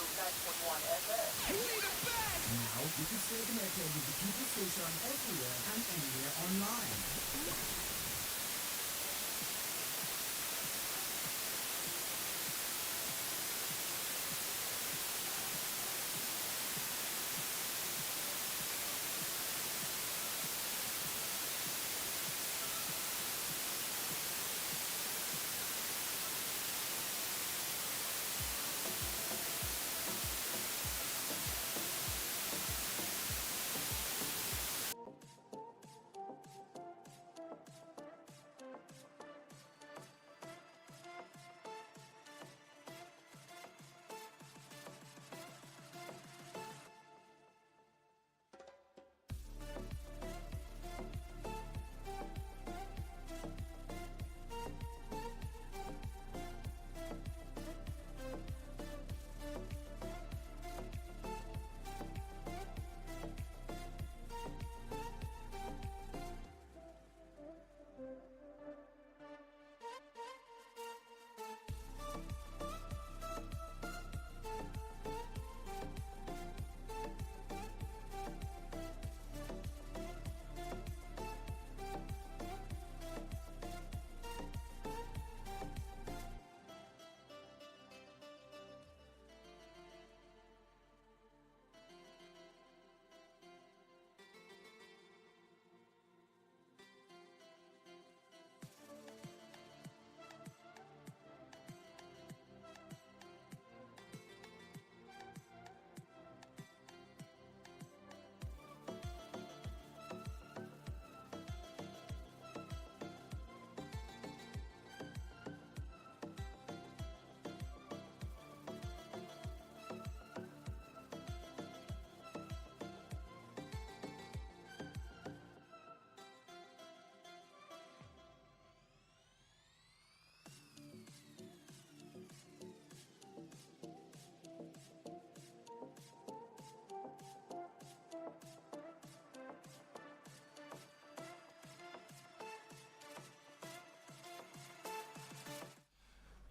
Now you can stay connected with the People Station everywhere and anywhere online.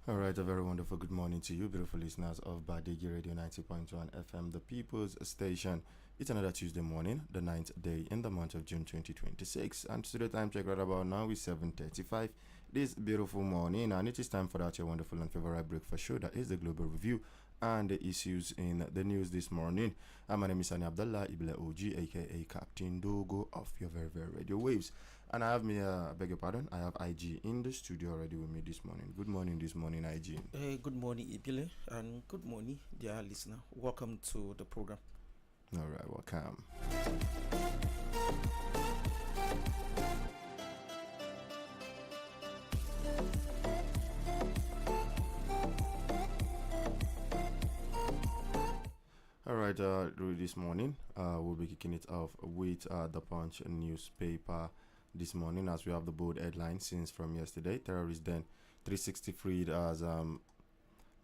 All right, a very wonderful good morning to you, beautiful listeners of Badegi Radio 90.1 FM, the People's Station. It's another Tuesday morning, the 9th day in the month of June 2026. And today time check right about now is 7:35 this beautiful morning. And it is time for that your wonderful and favorite breakfast show, that is the Global Review and the issues in the news this morning. My name is Sani Abdullah Ibile OG, aka Captain Dogo of your very, very radio waves. And I have me, beg your pardon, I have IG in the studio already with me this morning. Good morning this morning, IG. Good morning, Ibile, and good morning, dear listener. Welcome to the program. All right, welcome. All right, this morning we'll be kicking it off with the Punch newspaper this morning, as we have the bold headline since from yesterday. Terrorist Den 360 freed as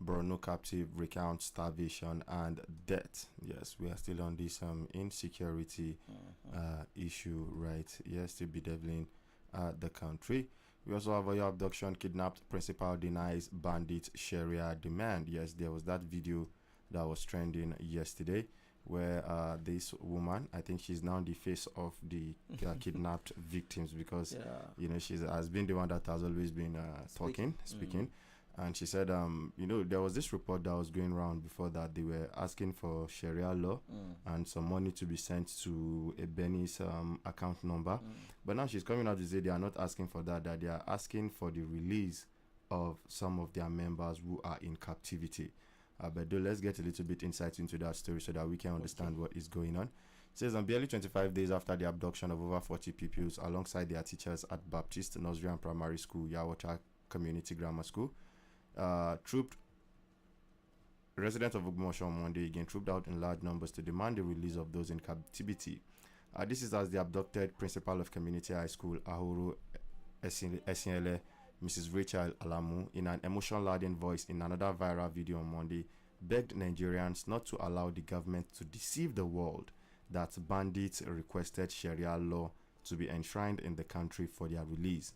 Borno captive recount starvation and death. Yes, we are still on this insecurity issue, right? Yes, to bedeviling the country. We also have a abduction, kidnapped principal denies bandit Sharia demand. Yes, there was that video that was trending yesterday, where this woman, I think she's now the face of the kidnapped victims, because you know, she has been the one that has always been speaking. And she said, you know, there was this report that was going around before that they were asking for Sharia law and some money to be sent to a Benny's account number. But now she's coming out to say they are not asking for that they are asking for the release of some of their members who are in captivity. But let's get a little bit insight into that story so that we can understand what is going on. It says, barely 25 days after the abduction of over 40 pupils alongside their teachers at Baptist Nursery and Primary School, Yawata Community Grammar School, residents of Ogbomoso on Monday again trooped out in large numbers to demand the release of those in captivity. This is as the abducted principal of Community High School, Ahuru Esiele, Mrs. Rachel Alamu, in an emotion-laden voice in another viral video on Monday, begged Nigerians not to allow the government to deceive the world that bandits requested Sharia law to be enshrined in the country for their release.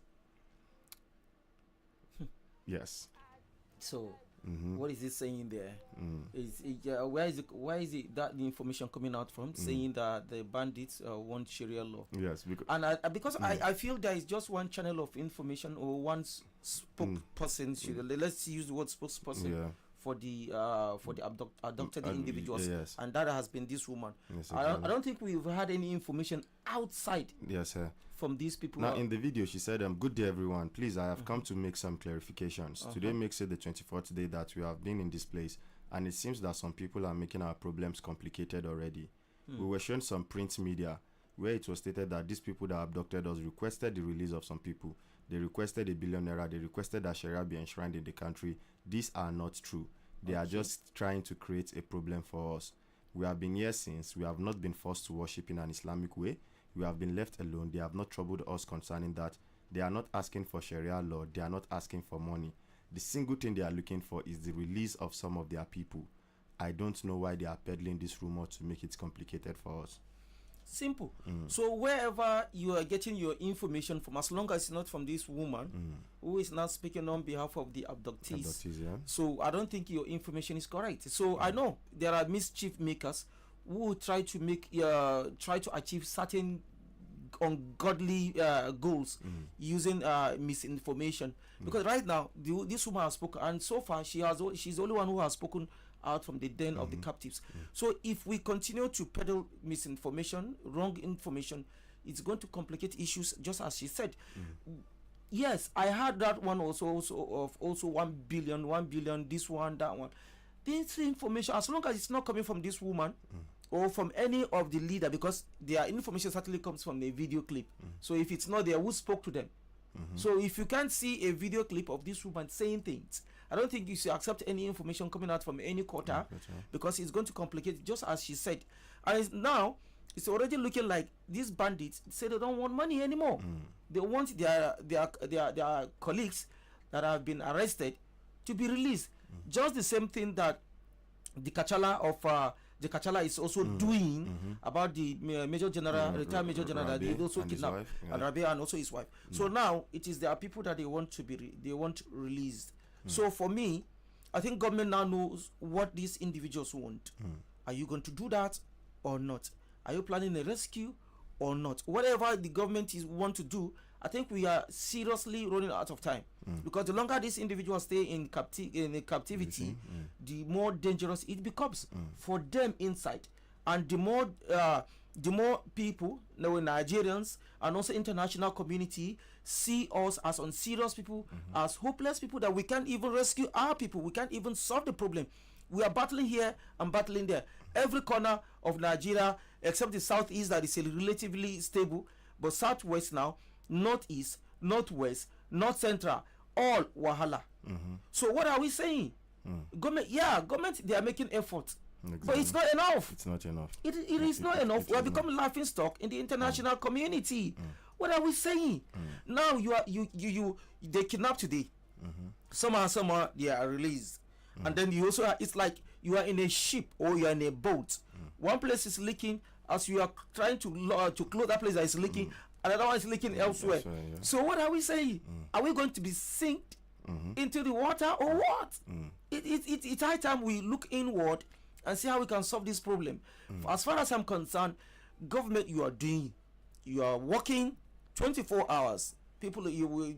Yes. So What is it saying there? Mm. Where is it that the information coming out from saying that the bandits want Sharia law? Yes, because And I feel there is just one channel of information or one spokesperson. Let's use the word spokesperson. Yeah. For the abducted individuals, yes. and that has been this woman. Yes, I exactly. don't think we've had any information outside Yes, sir. from these people. Now, in the video, she said, good day, everyone. Please, I have come to make some clarifications. Today makes it the 24th day that we have been in this place, and it seems that some people are making our problems complicated already. We were shown some print media where it was stated that these people that abducted us requested the release of some people. They requested $1 billion. They requested that Sharia be enshrined in the country. These are not true. They are just trying to create a problem for us. We have been here since. We have not been forced to worship in an Islamic way. We have been left alone. They have not troubled us concerning that. They are not asking for Sharia law. They are not asking for money. The single thing they are looking for is the release of some of their people. I don't know why they are peddling this rumor to make it complicated for us. Simple. So wherever you are getting your information from, as long as it's not from this woman who is not speaking on behalf of the abductees, Yeah. so I don't think your information is correct. So I know there are mischief makers who try to achieve certain ungodly goals using misinformation. Because right now this woman has spoken, and so far she's the only one who has spoken out from the den of the captives. So if we continue to peddle misinformation, wrong information, it's going to complicate issues, just as she said. Yes, I heard that one also of 1 billion, this one, that one. This information, as long as it's not coming from this woman or from any of the leader, because their information certainly comes from a video clip. So if it's not there, who spoke to them? So if you can't see a video clip of this woman saying things, I don't think you should accept any information coming out from any quarter, because it's going to complicate it, just as she said. And now it's already looking like these bandits say they don't want money anymore. They want their colleagues that have been arrested to be released. Just the same thing that the Kachala is also doing about the Major General, retired Major General, that they also kidnapped, and Rabi and also his wife. So now it is their people that they want to be they want released. So for me, I think government now knows what these individuals want. Are you going to do that or not? Are you planning a rescue or not? Whatever the government want to do, I think we are seriously running out of time. Because the longer these individuals stay in captivity, the more dangerous it becomes for them inside. And the more people, Nigerians and also international community, see us as unserious people, as hopeless people, that we can't even rescue our people. We can't even solve the problem. We are battling here and battling there. Every corner of Nigeria, except the southeast that is relatively stable, but southwest now, northeast, northwest, north central, all wahala. So what are we saying? Government, they are making effort. Exactly. But it's not enough. It's not enough. It is not enough. We are becoming laughing stock in the international community. What are we saying? Now they kidnap today. Somehow they are released. And then you also it's like you are in a ship or you are in a boat. One place is leaking, as you are trying to close that place that is leaking, another one is leaking elsewhere. So what are we saying? Are we going to be sinked into the water or what? It's high time we look inward and see how we can solve this problem. As far as I'm concerned, government, you are working 24 hours. People, you will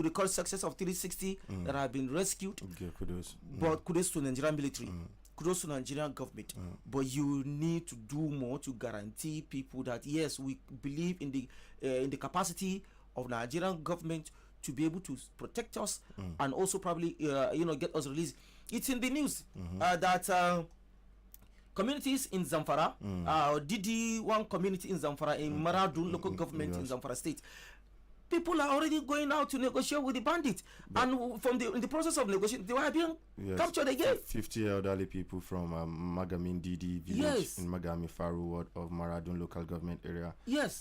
record success of 360 that have been rescued. Okay, kudos. But kudos to Nigerian military, kudos to Nigerian government. But you need to do more to guarantee people that yes, we believe in the capacity of Nigerian government to be able to protect us and also probably get us released. It's in the news that communities in Zamfara, one community in Zamfara, in Maradun local government in Zamfara state, people are already going out to negotiate with the bandits, and in the process of negotiation, they were being captured again. 50 elderly people from Magamin Didi village in Magami Faru ward of Maradun local government area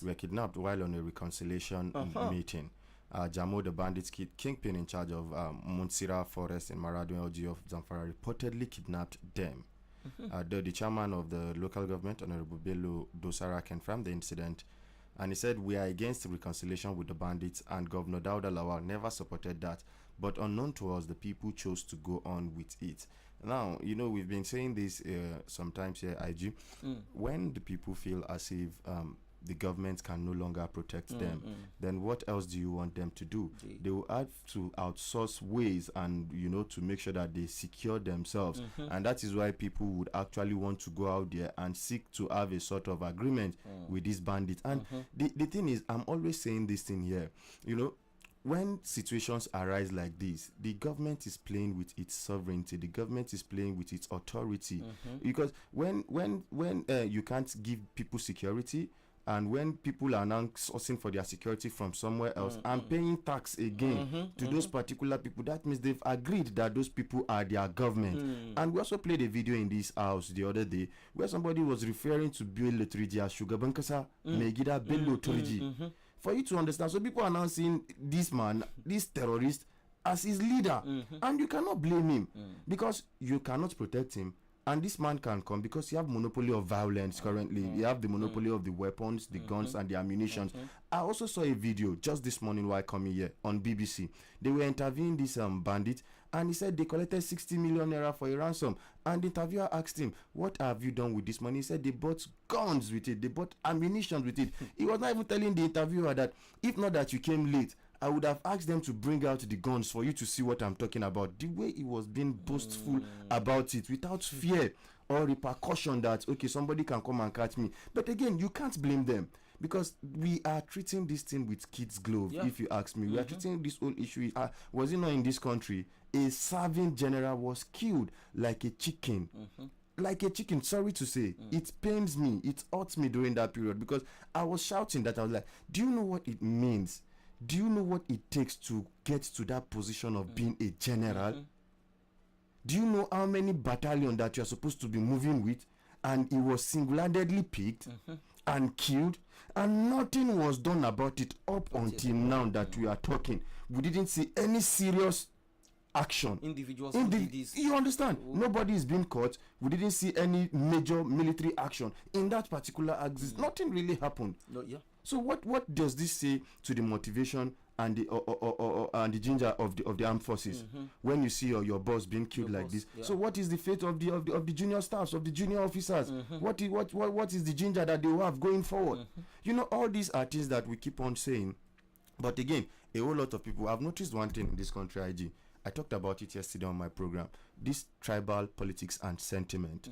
were kidnapped while on a reconciliation meeting. Jamo, the bandits kingpin in charge of Munsira Forest in Maradun LG of Zamfara, reportedly kidnapped them. The chairman of the local government, Honorable Bello Dosara, confirmed the incident, and he said, "We are against reconciliation with the bandits, and Governor Dauda Lawal never supported that. but unknown to us, the people chose to go on with it. Now, we've been saying this sometimes here, IG, when the people feel as if the government can no longer protect them, then what else do you want them to do? They will have to outsource ways and, to make sure that they secure themselves. And that is why people would actually want to go out there and seek to have a sort of agreement with these bandits. And the thing is, I'm always saying this thing here, when situations arise like this, the government is playing with its sovereignty. The government is playing with its authority, because when you can't give people security, and when people are now sourcing for their security from somewhere else and paying tax again to those particular people, that means they've agreed that those people are their government. And we also played a video in this house the other day where somebody was referring to Bello Turji as Shugaban Megida Bello Turji. For you to understand, so people are now seeing this man, this terrorist, as his leader, and you cannot blame him because you cannot protect him. And this man can come because you have monopoly of violence currently. You have the monopoly of the weapons, the guns, and the ammunition. I also saw a video just this morning while coming here on BBC. They were interviewing this bandit, and he said they collected 60 million naira for a ransom. And the interviewer asked him, "What have you done with this money?" He said they bought guns with it, they bought ammunition with it. He was not even telling the interviewer that if not that you came late, I would have asked them to bring out the guns for you to see what I'm talking about. The way he was being boastful about it, without fear or repercussion that, okay, somebody can come and catch me. But again, you can't blame them because we are treating this thing with kids' glove, if you ask me. We are treating this whole issue. Was it not in this country? A serving general was killed like a chicken. Like a chicken, sorry to say. It pains me. It hurts me during that period because I was shouting that. I was like, do you know what it means? Do you know what it takes to get to that position of being a general? Do you know how many battalions that you're supposed to be moving with? And it was single-handedly picked and killed, and nothing was done about it up until now that we are talking. We didn't see any serious action. Individuals you understand? Nobody is being caught. We didn't see any major military action in that particular axis. Nothing really happened. So what does this say to the motivation and the ginger of the armed forces when you see your boss being killed like this? So what is the fate of the junior staffs, of the junior officers? What is the ginger that they will have going forward? All these are things that we keep on saying. But again, a whole lot of people have noticed one thing in this country, IG. I talked about it yesterday on my program. This tribal politics and sentiment,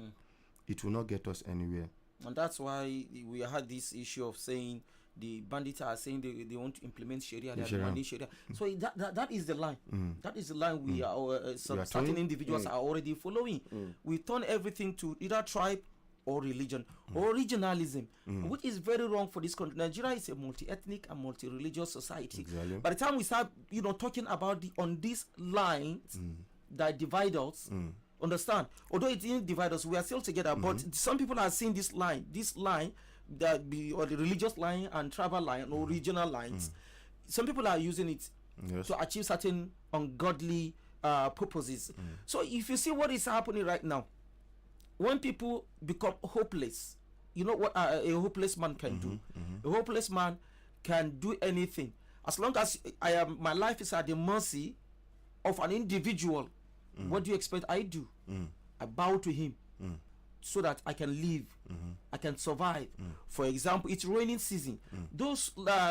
it will not get us anywhere. And that's why we had this issue of saying the bandits are saying they want to implement Sharia, they are demanding Sharia. So that is the line. That is the line we are certain individuals are already following. We turn everything to either tribe or religion or regionalism, which is very wrong for this country. Nigeria is a multi-ethnic and multi-religious society. Exactly. By the time we start talking about on these lines that divide us, understand, although it didn't divide us, we are still together. But some people are seeing this line that be or the religious line and tribal line or regional lines. Some people are using it to achieve certain ungodly purposes. So if you see what is happening right now, when people become hopeless, you know what a hopeless man can do. A hopeless man can do anything as long as my life is at the mercy of an individual. What do you expect I do? I bow to him so that I can live, I can survive. For example, it's raining season. Those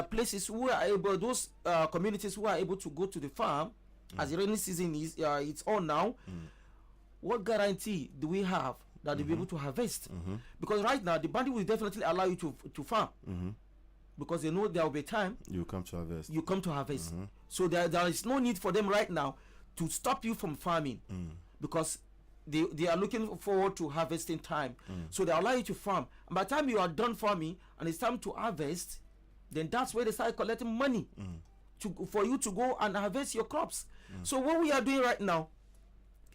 places who are able, those communities who are able to go to the farm as the rainy season is it's on now, what guarantee do we have that they'll be able to harvest? Because right now the bandit will definitely allow you to farm, because they know there will be time you come to harvest. So there is no need for them right now to stop you from farming, because they are looking forward to harvesting time. So they allow you to farm, and by the time you are done farming and it's time to harvest, then that's where they start collecting money for you to go and harvest your crops. So what we are doing right now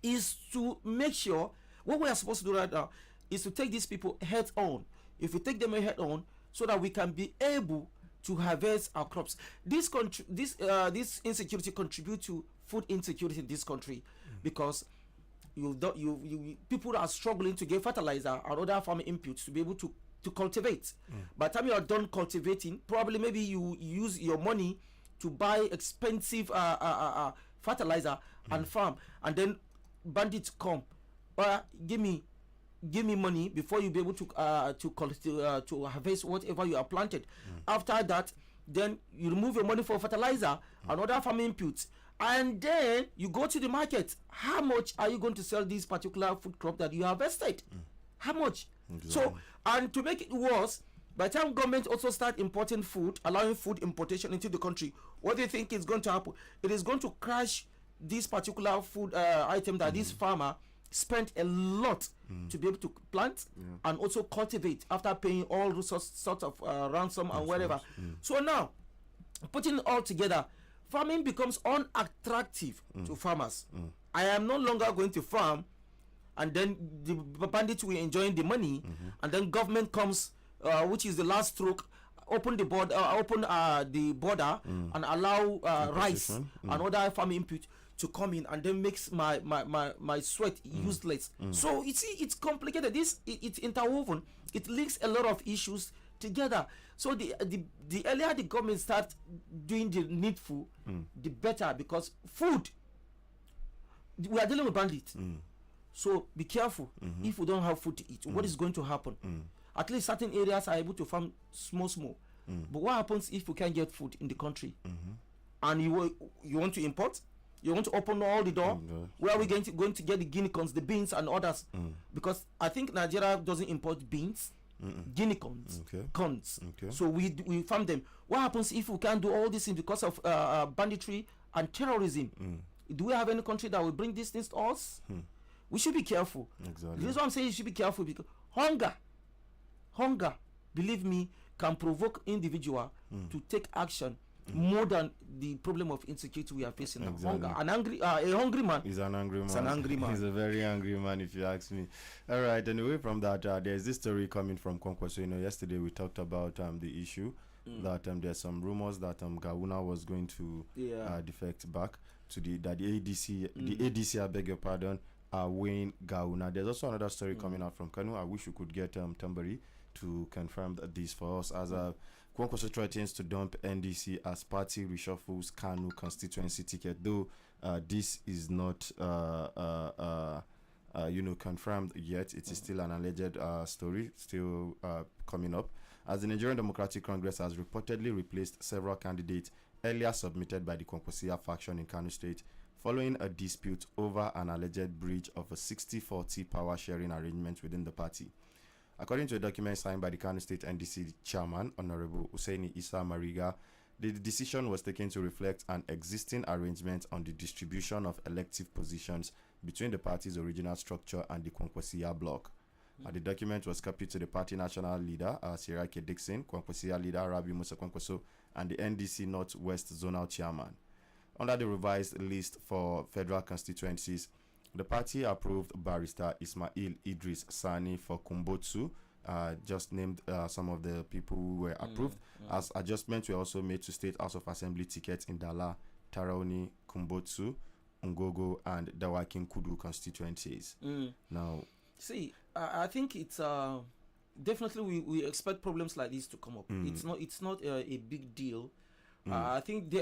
is to make sure, what we are supposed to do right now is to take these people head on. If we take them head on, so that we can be able to harvest our crops. This insecurity contributes to food insecurity in this country, because people are struggling to get fertilizer and other farming inputs to be able to cultivate. By the time you are done cultivating, probably maybe you use your money to buy expensive fertilizer and farm, and then bandits come, give me money before you be able to harvest whatever you have planted. After that, then you remove your money for fertilizer and other farming inputs, and then you go to the market. How much are you going to sell this particular food crop that you harvested? How much? Exactly. So, and to make it worse, by the time government also start importing food, allowing food importation into the country, what do you think is going to happen? It is going to crash this particular food item that this farmer spent a lot to be able to plant and also cultivate after paying all those sorts of ransom and whatever. So now, putting it all together, farming becomes unattractive to farmers. I am no longer going to farm, and then the bandits will enjoy the money, and then government comes, which is the last stroke, open the border, and allow rice and other farming input to come in, and then makes my sweat useless. So it's complicated. It's interwoven. It links a lot of issues together. So the earlier the government starts doing the needful, the better, because food, we are dealing with bandits. So be careful. If we don't have food to eat, what is going to happen? At least certain areas are able to farm small. But what happens if we can't get food in the country? And you want to import? You want to open all the door? Where are we going to get the guinea corns, the beans and others? Because I think Nigeria doesn't import beans, guinea corns, corns. So we farm them. What happens if we can't do all this because of banditry and terrorism? Do we have any country that will bring these things to us? We should be careful. Exactly. This is what I'm saying. You should be careful, because hunger, believe me, can provoke individual to take action more than the problem of insecurity we are facing now. Hunger, a hungry man. He's an angry man. He's an angry man. He's a very angry man, if you ask me. All right. And away from that, there's this story coming from Kwankwaso. Yesterday we talked about the issue that there's some rumors that Gawuna was going to defect back to the ADC. The ADC, I beg your pardon, are weighing Gawuna. There's also another story coming out from Kanu. I wish we could get Tambari to confirm this for us, as Kwankwaso threatens to dump NDC as party reshuffles Kanu constituency ticket, though this is not confirmed yet. It is still an alleged story, still coming up, as the Nigerian Democratic Congress has reportedly replaced several candidates earlier submitted by the Kwankwaso faction in Kano State, following a dispute over an alleged breach of a 60-40 power sharing arrangement within the party. According to a document signed by the Kano State NDC chairman, Honorable Usaini Isa Mariga, the decision was taken to reflect an existing arrangement on the distribution of elective positions between the party's original structure and the Kwankwaso bloc. The document was copied to the party national leader, Sirake Dixon, Kwankwaso leader Rabi Musa Kwankwaso, and the NDC Northwest Zonal chairman. Under the revised list for federal constituencies, the party approved Barrister Ismail Idris Sani for Kumbotsu. Just named some of the people who were approved. As adjustments were also made to State House of Assembly tickets in Dala, Taraoni, Kumbotsu, Ungogo, and Dawakin Kudu constituencies. Now, see, I think it's definitely we expect problems like this to come up. It's not a big deal. I think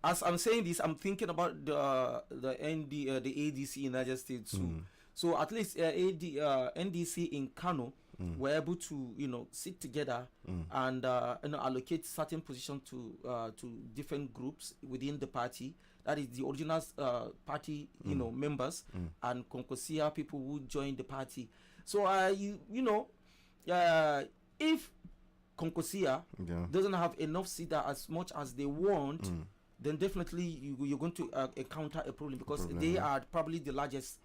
as I'm saying this, I'm thinking about the ADC in Niger State too. So at least NDC in Kano were able to sit together and allocate certain positions to different groups within the party. That is the original party members and Konkosia people who joined the party. So if Konkosia doesn't have enough seats as much as they want, then definitely you're going to encounter a problem, because they are probably the largest.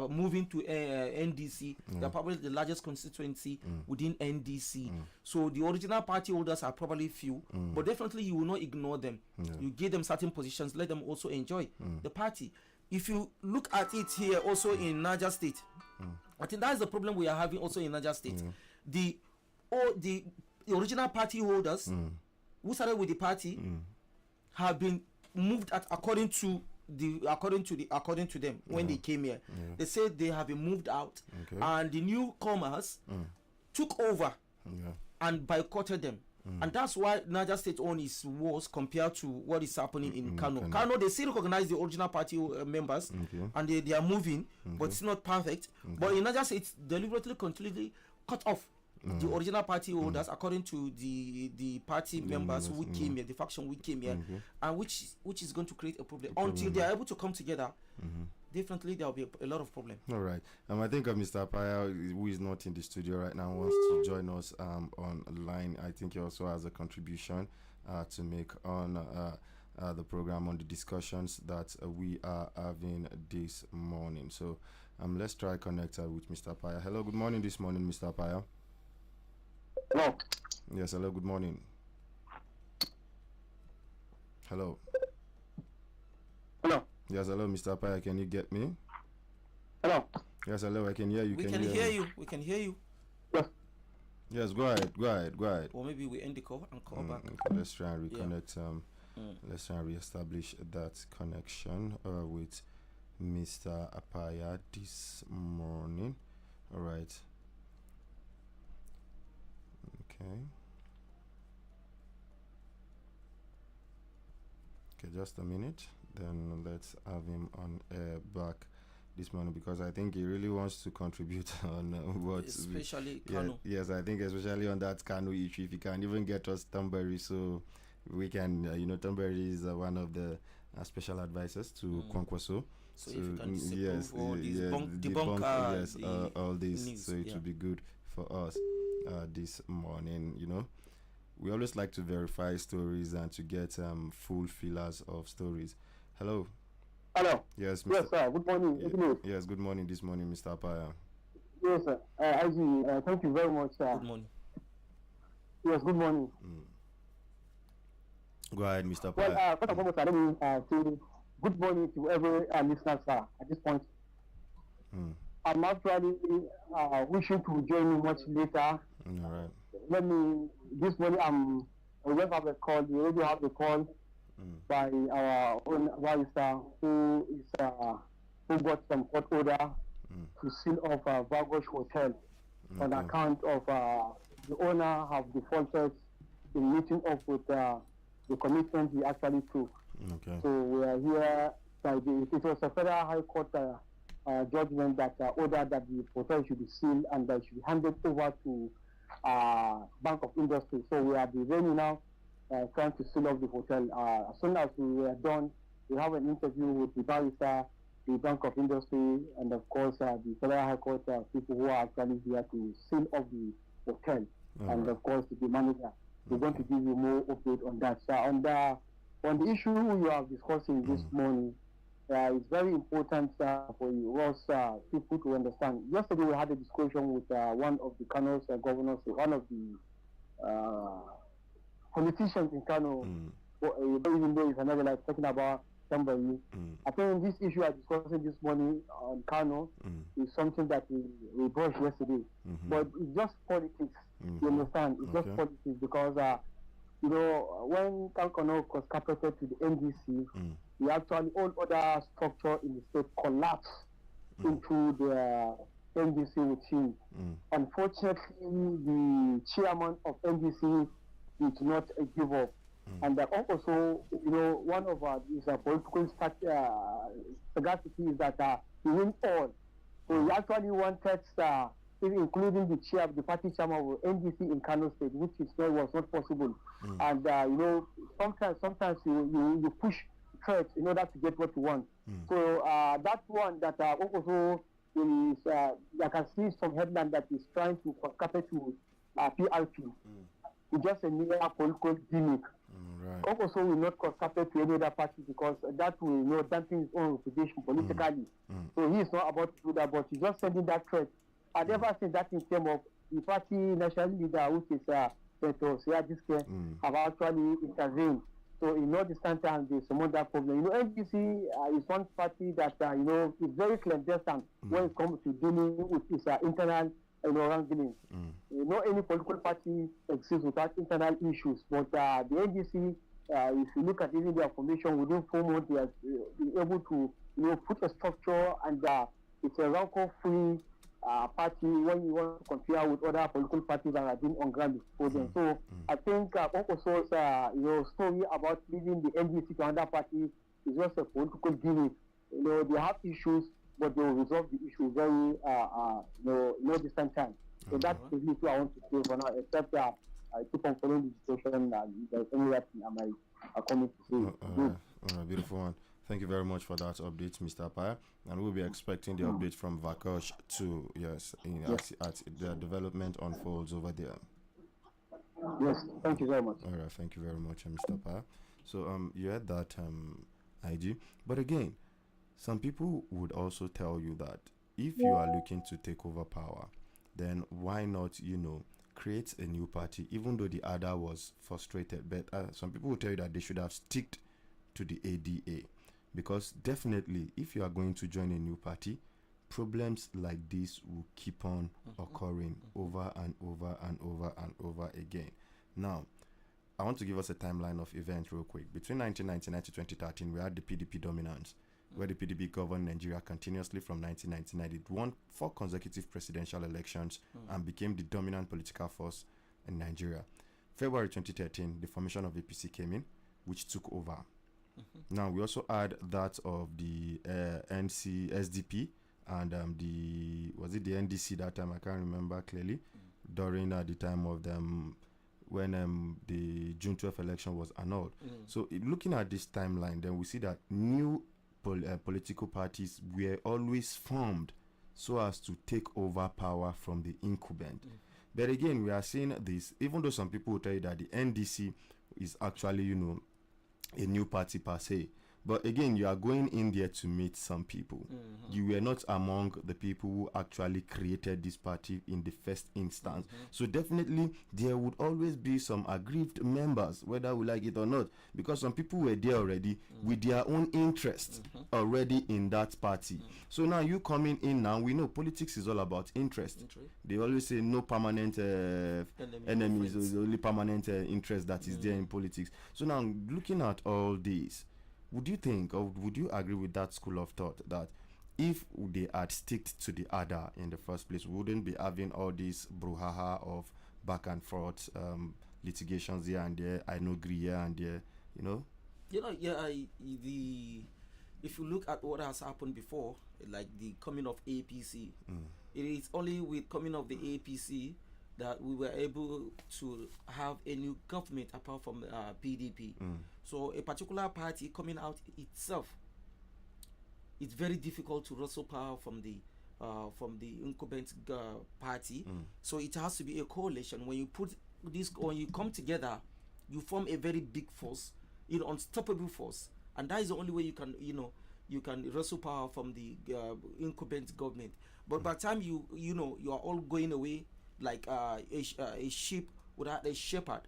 Moving to NDC, they're probably the largest constituency within NDC. So the original party holders are probably few, but definitely you will not ignore them. You give them certain positions, let them also enjoy the party. If you look at it here also in Niger State, I think that's the problem we are having also in Niger State. The original party holders who started with the party have been moved according to them when they came here. They said they have been moved out, and the newcomers took over and boycotted them. And that's why Niger State own is worse compared to what is happening in Kano. Kano. Kano, they still recognize the original party members, and they are moving, but it's not perfect. But in Niger State, it's deliberately, completely cut off the original party holders according to the party members who came here, the faction who came here, and which is going to create a problem. Until they are able to come together, definitely there will be a lot of problem. All right. I think Mr. Apaya, who is not in the studio right now, wants to join us online. I think he also has a contribution to make on the program, on the discussions that we are having this morning. So let's try connect with Mr. Apaya. Hello, good morning this morning, Mr. Apaya. Hello. Yes, hello, good morning. Hello. Hello. Yes, hello, Mr. Apaya, can you get me? Hello. Yes, hello, I can hear you. We can hear you. We can hear you. Yes. Yes, go ahead. Or maybe we end the call and call back. Okay, let's try and reconnect. Let's try and reestablish that connection with Mr. Apaya this morning. All right. Okay. Okay, just a minute. Then let's have him on air back this morning, because I think he really wants to contribute on what, especially Kano. Yes, I think especially on that Kano issue. If you can even get us Thornberry, so we can, Thornberry is one of the special advisors to Kwankwaso. So if you can debunk all this, news, so it will be good for us this morning. We always like to verify stories and to get full fillers of stories. Hello. Hello. Yes, Mr. Yes, sir. Good morning. Yes, good morning this morning, Mr. Apaya. Yes, sir. Thank you very much, sir. Good morning. Yes, good morning. Go ahead, Mr. Well, Apaya. first and foremost, let me say good morning to every listener, sir, at this point. I'm actually wishing to join you much later. All right. This morning, we just have a call. We already have a call by our own barrister who got some court order to seal off Vagosh Hotel on account of the owner have defaulted in meeting up with the commitment he actually took. Okay. So we are here. It was a federal high court judgment that ordered that the hotel should be sealed and that should be handed over to Bank of Industry. So we are the venue now trying to seal off the hotel. As soon as we are done, we have an interview with the barrister, the Bank of Industry, and of course the Federal High Court people who are actually here to seal off the hotel, and of course the manager. We're going to give you more update on that. So on the issue you are discussing this morning, it's very important for us people to understand. Yesterday we had a discussion with one of the Kano's governors, one of the politicians in Kano, even though it's another like talking about somebody. I think this issue I'm discussing this morning on Kano is something that we brushed yesterday. But it's just politics, you understand? It's just politics because, when Kano was captured to the NDC, actually all other structure in the state collapsed into the NDC with him. Unfortunately, the chairman of NDC did not give up. And also, one of his political sagacity is that he wins all. So he actually wanted, including the party chairman of NDC in Kano State, which was not possible. And sometimes you push threats in order to get what you want. So that one that also is, I can see some headline that is trying to compare to PRP. It's just a mere political gimmick. Also, will not compare to any other party because that will dampen his own reputation politically. So he is not about to do that, but he's just sending that threat. And ever since that thing came up, the party national leader, which is Petro Siadiske, have actually intervened. So in all this time, there's some other problem. NDC is one party that is very clandestine when it comes to dealing with its internal wrangling. Any political party exists without internal issues, but the NDC, if you look at even their formation within 4 months, they are able to put a structure, and it's a rancor-free party when you want to compare with other political parties that have been on ground before them. So I think Okoso's story about leaving the NDC to another party is just a political gimmick. They have issues, but they will resolve the issue very no distant time. So that's basically what I want to say for now, except I keep on following the situation and there's any that I might come to say. All right, beautiful one. Thank you very much for that update, Mr. Apaya. And we'll be expecting the update from Vakosh too, as the development unfolds over there. Yes, thank you very much. All right, thank you very much, Mr. Apaya. So you had that IG. But again, some people would also tell you that if you are looking to take over power, then why not, create a new party, even though the other was frustrated. But some people will tell you that they should have sticked to the ADA, because definitely if you are going to join a new party, problems like this will keep on occurring over and over and over and over again. Now, I want to give us a timeline of events real quick. Between 1999 to 2013, we had the PDP dominance, where the PDP governed Nigeria continuously from 1999. It won 4 consecutive presidential elections and became the dominant political force in Nigeria. February 2013, the formation of APC came in, which took over. Now, we also had that of the SDP and was it the NDC that time? I can't remember clearly. During the time of them, when the June 12th election was annulled. So looking at this timeline, then we see that new political parties were always formed so as to take over power from the incumbent. But again, we are seeing this, even though some people will tell you that the NDC is actually, a new party per se. But again, you are going in there to meet some people. You were not among the people who actually created this party in the first instance. So definitely, there would always be some aggrieved members, whether we like it or not, because some people were there already with their own interests already in that party. So now you coming in now, we know politics is all about interest. They always say no permanent enemies, the only permanent interest that is there in politics. So now looking at all these, would you think, or would you agree with that school of thought that if they had sticked to the other in the first place, we wouldn't be having all this brouhaha of back and forth litigations here and there, I know agree here and there, if you look at what has happened before, like the coming of APC, it is only with coming of the APC that we were able to have a new government apart from PDP. So a particular party coming out itself, it's very difficult to wrestle power from the incumbent party. So it has to be a coalition. When you come together, you form a very big force, unstoppable force, and that is the only way you can wrestle power from the incumbent government. But by the time you are all going away like a sheep without a shepherd,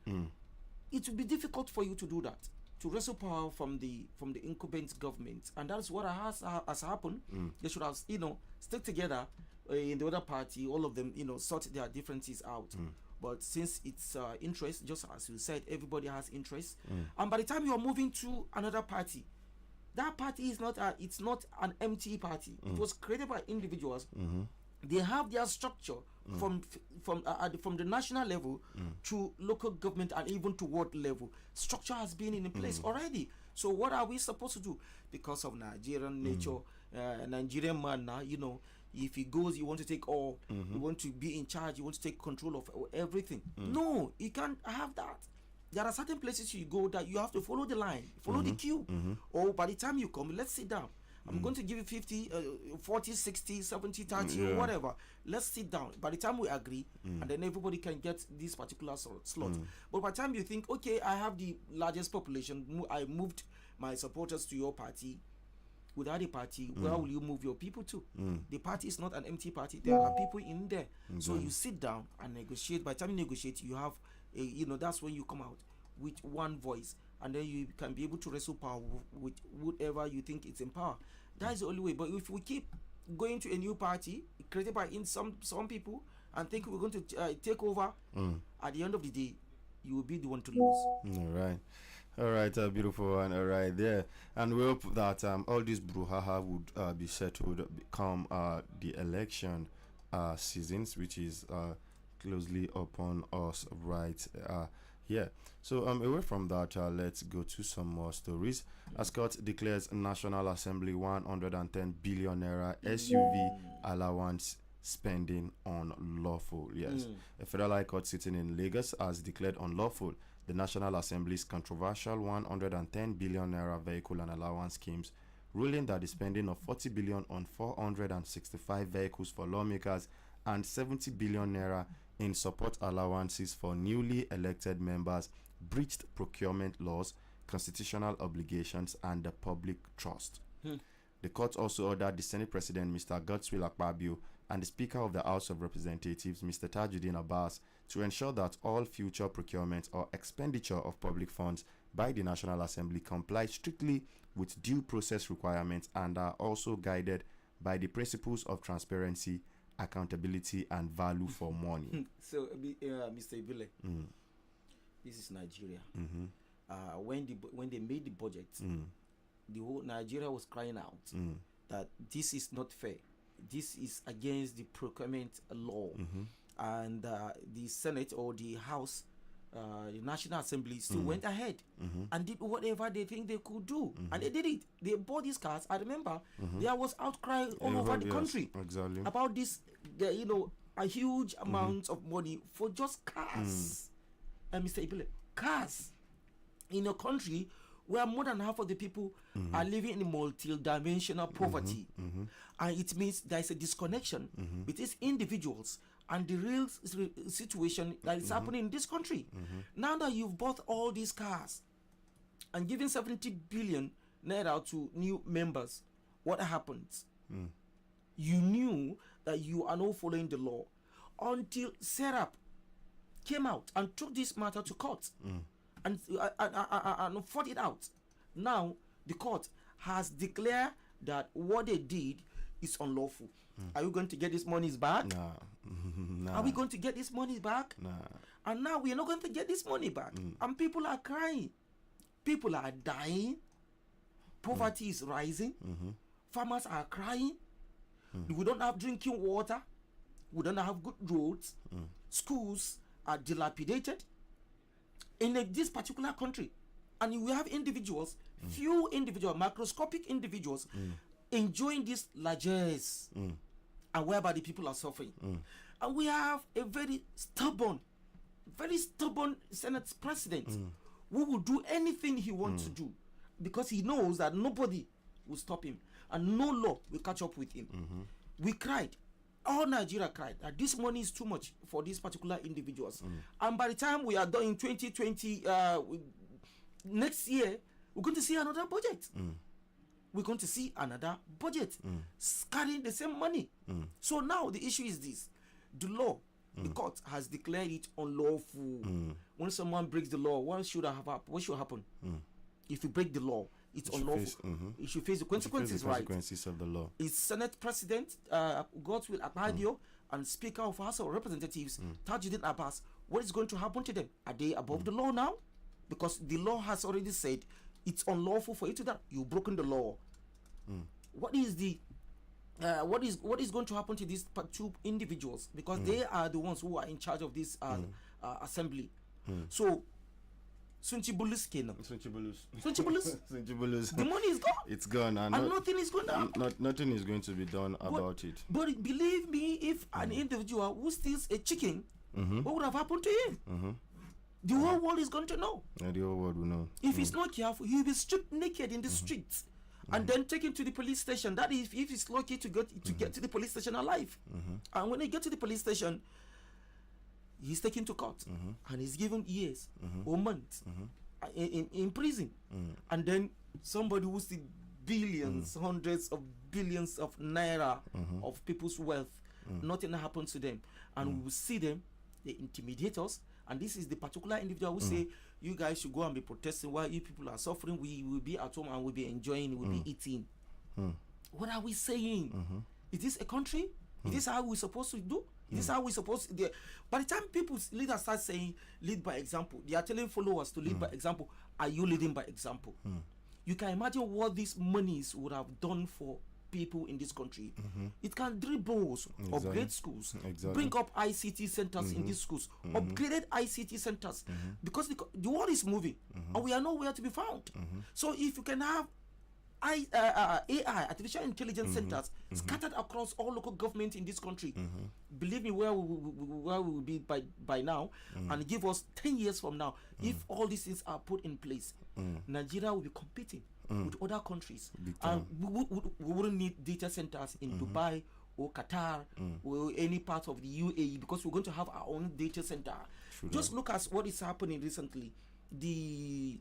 it will be difficult for you to do that, to wrestle power from the incumbent government, and that's what has happened. They should have stick together in the other party, all of them sort their differences out. But since it's interest, just as you said, everybody has interest, and by the time you are moving to another party, that party is not an empty party. It was created by individuals. They have their structure from the national level to local government and even to ward level. Structure has been in place already. So what are we supposed to do? Because of Nigerian nature, Nigerian man now, if he goes, you want to take all, you want to be in charge, you want to take control of everything. No, you can't have that. There are certain places you go that you have to follow the line, follow the queue. Or by the time you come, let's sit down. I'm going to give you 50, 40, 60, 70, 30, or whatever. Let's sit down. By the time we agree, and then everybody can get this particular slot. But by the time you think, okay, I have the largest population, I moved my supporters to your party. Without a party, where will you move your people to? The party is not an empty party. There are people in there. So you sit down and negotiate. By the time you negotiate, you have that's when you come out with one voice, and then you can be able to wrestle power with whatever you think is in power. That is the only way. But if we keep going to a new party created by some people and think we're going to take over, at the end of the day, you will be the one to lose. All right, beautiful one. All right, there, and we hope that all this brouhaha would be settled come the election seasons, which is closely upon us right here. So away from that, let's go to some more stories. Ascot declares National Assembly 110 billion naira SUV allowance spending unlawful. Yes, a federal high court sitting in Lagos has declared unlawful the National Assembly's controversial 110 billion naira vehicle and allowance schemes, ruling that the spending of 40 billion on 465 vehicles for lawmakers and 70 billion naira in support allowances for newly elected members breached procurement laws, constitutional obligations, and the public trust. The court also ordered the Senate President, Mr. Godswill Akpabio, and the Speaker of the House of Representatives, Mr. Tajuddin Abbas, to ensure that all future procurement or expenditure of public funds by the National Assembly comply strictly with due process requirements and are also guided by the principles of transparency, accountability, and value for money. So, Mr. Ibile, this is Nigeria. When they made the budget, the whole Nigeria was crying out that this is not fair. This is against the procurement law, and the Senate or the House, the National Assembly still went ahead and did whatever they think they could do, and they did it. They bought these cars. I remember there was outcry all over the country about this. A huge amount of money for just cars. And Mr. Ibile, cars in a country where more than half of the people are living in multi-dimensional poverty, and it means there is a disconnection between individuals and the real situation that is happening in this country. Now that you've bought all these cars and given 70 billion naira to new members, what happens? You knew that you are not following the law until Serap came out and took this matter to court and fought it out. Now the court has declared that what they did is unlawful. Are you going to get these monies back? Nah. Are we going to get these monies back? Nah. And now we are not going to get this money back. And people are crying. People are dying. Poverty is rising. Farmers are crying. We don't have drinking water. We don't have good roads. Schools are dilapidated in this particular country. And we have individuals, few individuals, macroscopic individuals, enjoying these largesse, and whereby the people are suffering. And we have a very stubborn Senate president who will do anything he wants to do because he knows that nobody will stop him and no law will catch up with him. We cried. All Nigeria cried that this money is too much for these particular individuals. And by the time we are done in 2020, next year, we're going to see another budget. We're going to see another budget carrying the same money. So now the issue is this. The law, the court has declared it unlawful. When someone breaks the law, what should happen? If you break the law, it's unlawful. You should face the consequences, right? Consequences of the law. It's Senate President Godswill Akpabio and Speaker of House of Representatives Tajuddin Abbas. What is going to happen to them? Are they above the law now? Because the law has already said it's unlawful for you to do that. You've broken the law. What is the what is going to happen to these two individuals? Because they are the ones who are in charge of this assembly. So Sunchibulus Kenam. Sunchibulus. The money is gone. It's gone, and nothing is going to happen. Nothing is going to be done about it. But believe me, if an individual who steals a chicken, what would have happened to him? The whole world is going to know. Yeah, the whole world will know. If he's not careful, he'll be stripped naked in the streets and then taken to the police station. That is, if he's lucky to get to the police station alive. And when he gets to the police station, he's taken to court and he's given years or months in prison. And then somebody who steals billions, hundreds of billions of naira of people's wealth, nothing happens to them. And we will see them, they intimidate us. And this is the particular individual who say, you guys should go and be protesting while you people are suffering. We will be at home and we'll be enjoying, we'll be eating. What are we saying? Is this a country? Is this how we're supposed to do? Is this how we're supposed to do? By the time people's leaders start saying, lead by example, they are telling followers to lead by example. Are you leading by example? You can imagine what these monies would have done for people in this country. It can drill boreholes, Exactly. upgrade schools, Exactly. bring up ICT centers in these schools, upgraded ICT centers, because the world is moving and we are nowhere to be found. So if you can have AI, artificial intelligence centers, scattered across all local government in this country, believe me, where we will be by now, and give us 10 years from now, if all these things are put in place, Nigeria will be competing with other countries, and we wouldn't need data centers in Dubai or Qatar or any part of the UAE, because we're going to have our own data center. Just look at what is happening recently. The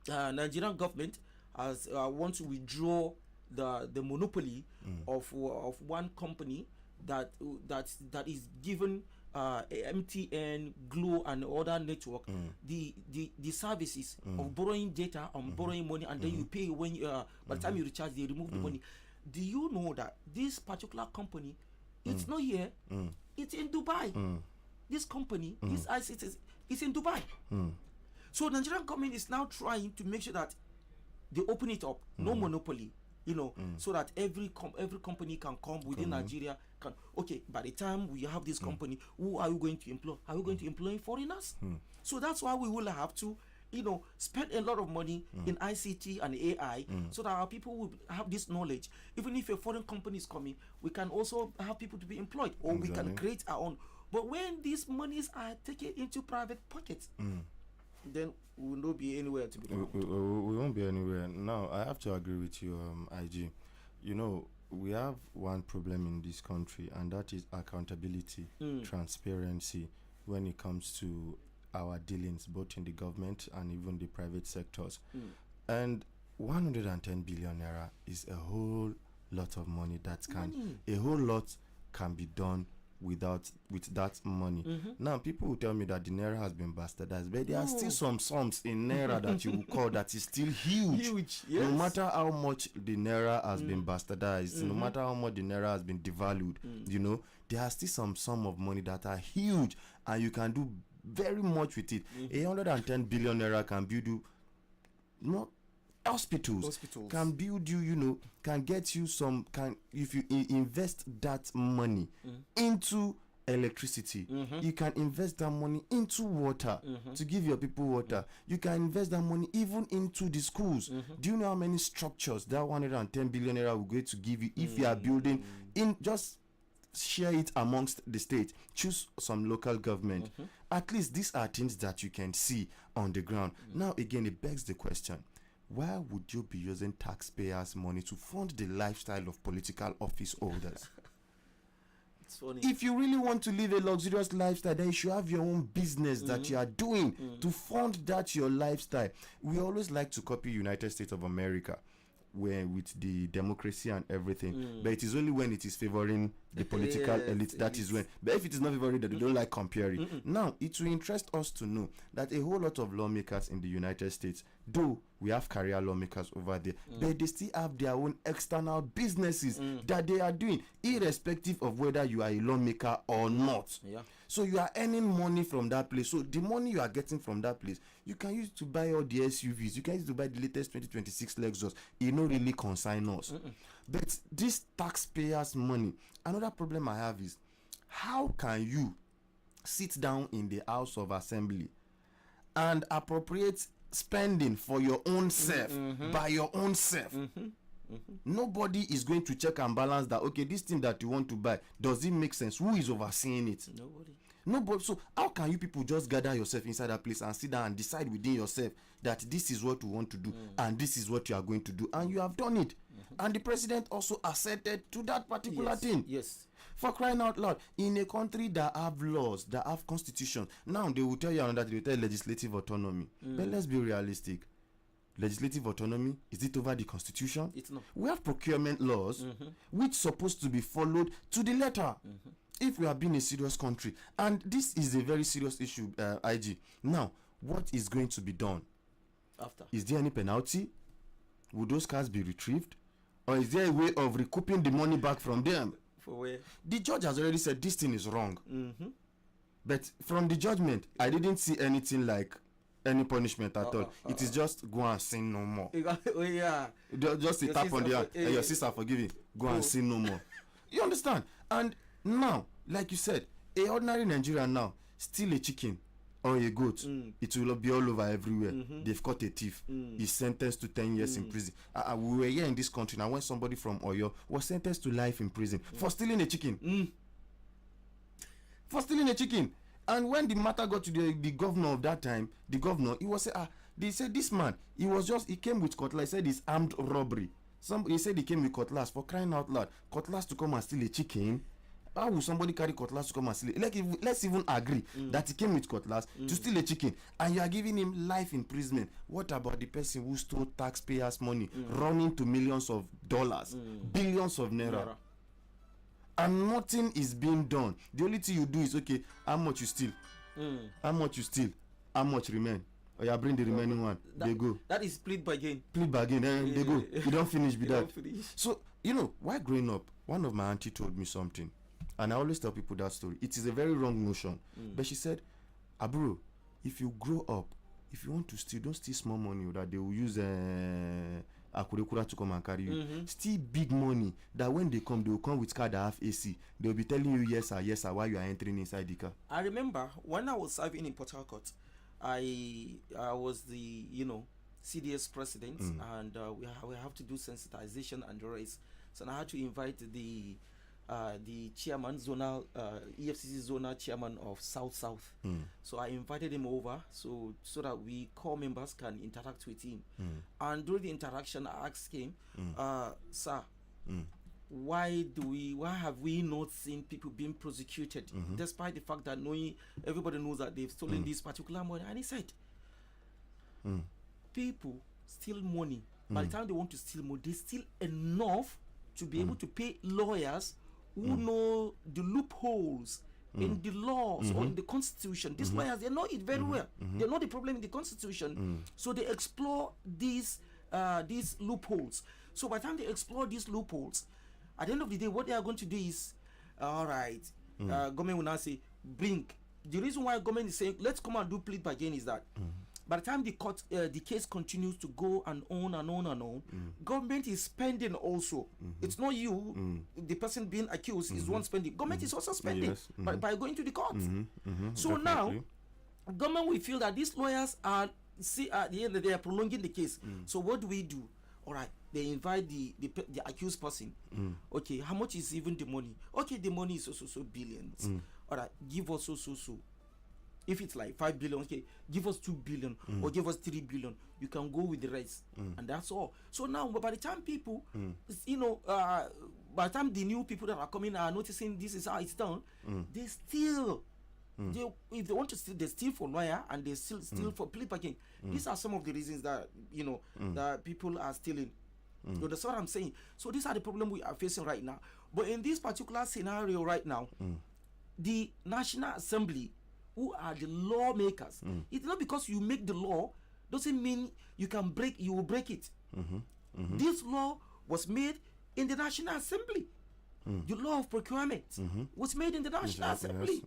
Nigerian government has want to withdraw the monopoly of one company that is given MTN, Glo, and other network the services of borrowing data and borrowing money, and then you pay when by the time you recharge, they remove the money. Do you know that this particular company, it's not here, it's in Dubai? This company, this ICT, is in Dubai. So Nigerian government is now trying to make sure that they open it up, no monopoly, so that every company can come within Nigeria. Okay, by the time we have this company, who are we going to employ? Are we going to employ foreigners? So that's why we will have to, spend a lot of money in ICT and AI, so that our people will have this knowledge. Even if a foreign company is coming, we can also have people to be employed, or we can create our own. But when these monies are taken into private pockets, then we will not be anywhere to be found. We won't be anywhere. Now, I have to agree with you, IG. We have one problem in this country, and that is accountability, transparency, when it comes to our dealings, both in the government and even the private sectors. And 110 billion naira is a whole lot of money a whole lot can be done with that money. Now, people will tell me that the naira has been bastardized, but there are still some sums in naira that you will call that is still huge. Yes. No matter how much the naira has been bastardized, no matter how much the naira has been devalued, there are still some sum of money that are huge, and you can do very much with it. 110 billion naira can build you hospitals, can build you, can get you if you invest that money into electricity, you can invest that money into water to give your people water. You can invest that money even into the schools. Do you know how many structures that 110 billion naira will go to give you if you are building in? Just share it amongst the state, choose some local government. At least these are things that you can see on the ground. Now again, it begs the question, why would you be using taxpayers' money to fund the lifestyle of political office holders? It's funny. If you really want to live a luxurious lifestyle, then you should have your own business that you are doing to fund that your lifestyle. We always like to copy United States of America, where with the democracy and everything, but it is only when it is favoring the political elite that is when. But if it is not favoring that, they don't like comparing. Now, it will interest us to know that a whole lot of lawmakers in the United States, though we have career lawmakers over there, but they still have their own external businesses that they are doing, irrespective of whether you are a lawmaker or not. So you are earning money from that place. So the money you are getting from that place, you can use to buy all the SUVs. You can use to buy the latest 2026 Lexus. It don't really concern us. But this taxpayers' money, another problem I have is, how can you sit down in the House of Assembly and appropriate spending for your own self by your own self? Nobody is going to check and balance that. Okay, this thing that you want to buy, does it make sense? Who is overseeing it? Nobody. So how can you people just gather yourself inside that place and sit down and decide within yourself that this is what you want to do and this is what you are going to do, and you have done it? And the president also assented to that particular thing. Yes. For crying out loud, in a country that have laws, that have constitution, now they will tell you another, they will tell legislative autonomy. But let's be realistic. Legislative autonomy, is it over the constitution? It's not. We have procurement laws which supposed to be followed to the letter if we have been a serious country. And this is a very serious issue, IG. Now, what is going to be done? After. Is there any penalty? Will those cars be retrieved? Or is there a way of recouping the money back from them? For where? The judge has already said this thing is wrong. But from the judgment, I didn't see anything like any punishment at all. It is just go and sin no more. Oh yeah. Just a Your tap on the sister hand. for- Your sister forgive you. Go and sin no more. You understand? And now, like you said, a ordinary Nigerian now steal a chicken or a goat, it will be all over everywhere. They've caught a thief. He's sentenced to 10 years in prison. We were here in this country now when somebody from Oyo was sentenced to life in prison for stealing a chicken. For stealing a chicken. And when the matter got to the governor of that time, the governor, he was they said this man, he came with cutlass. He said it's armed robbery. He said he came with cutlass, for crying out loud. Cutlass to come and steal a chicken. How will somebody carry cutlass to come and steal it? Like, let's even agree that he came with cutlass to steal a chicken, and you are giving him life imprisonment. What about the person who stole taxpayers' money, running to millions of dollars, billions of naira? And nothing is being done. The only thing you do is, okay, how much you steal? How much you steal? How much remain? Or you bring the remaining one. They go. That is plead bargain. Plead bargain, and they go. You don't finish with that. Finish. So, while growing up, one of my auntie told me something. And I always tell people that story. It is a very wrong notion. But she said, Aburo, if you grow up, if you want to steal, don't steal small money that they will use Akurekura to come and carry you. Steal big money that when they will come with car that have AC. They will be telling you yes sir while you are entering inside the car. I remember when I was serving in Port Harcourt, I was the CDS president, and we have to do sensitization and the rest. So I had to invite the chairman, zonal EFCC zonal chairman of South. So I invited him over so that we core members can interact with him. And during the interaction, I asked him, sir, why have we not seen people being prosecuted, despite the fact that everybody knows that they've stolen this particular money? And he said, people steal money. By the time they want to steal money, they steal enough to be able to pay lawyers who know the loopholes in the laws or in the constitution. These lawyers, they know it very well. They know the problem in the constitution. So they explore these loopholes. So by the time they explore these loopholes, at the end of the day, what they are going to do is, all right, government will now say, bring. The reason why government is saying, let's come and do plead bargain is that by the time the case continues to go and on, government is spending also. It's not you, the person being accused is one spending. Government is also spending by going to the court. So now, government will feel that these lawyers are, at the end of the day, are prolonging the case. So what do we do? All right, they invite the accused person. Okay, how much is even the money? Okay, the money is so billions. All right, give us so. If it's like 5 billion, okay, give us 2 billion or give us 3 billion. You can go with the rest, and that's all. So now, by the time people, by the time the new people that are coming are noticing this is how it's done, they steal. If they want to steal, they steal for lawyer and they steal for plea bargain. These are some of the reasons that that people are stealing. So that's what I'm saying. So these are the problems we are facing right now. But in this particular scenario right now, the National Assembly, who are the lawmakers, it's not because you make the law doesn't mean you will break it. This law was made in the National Assembly. The law of procurement was made in the National Assembly.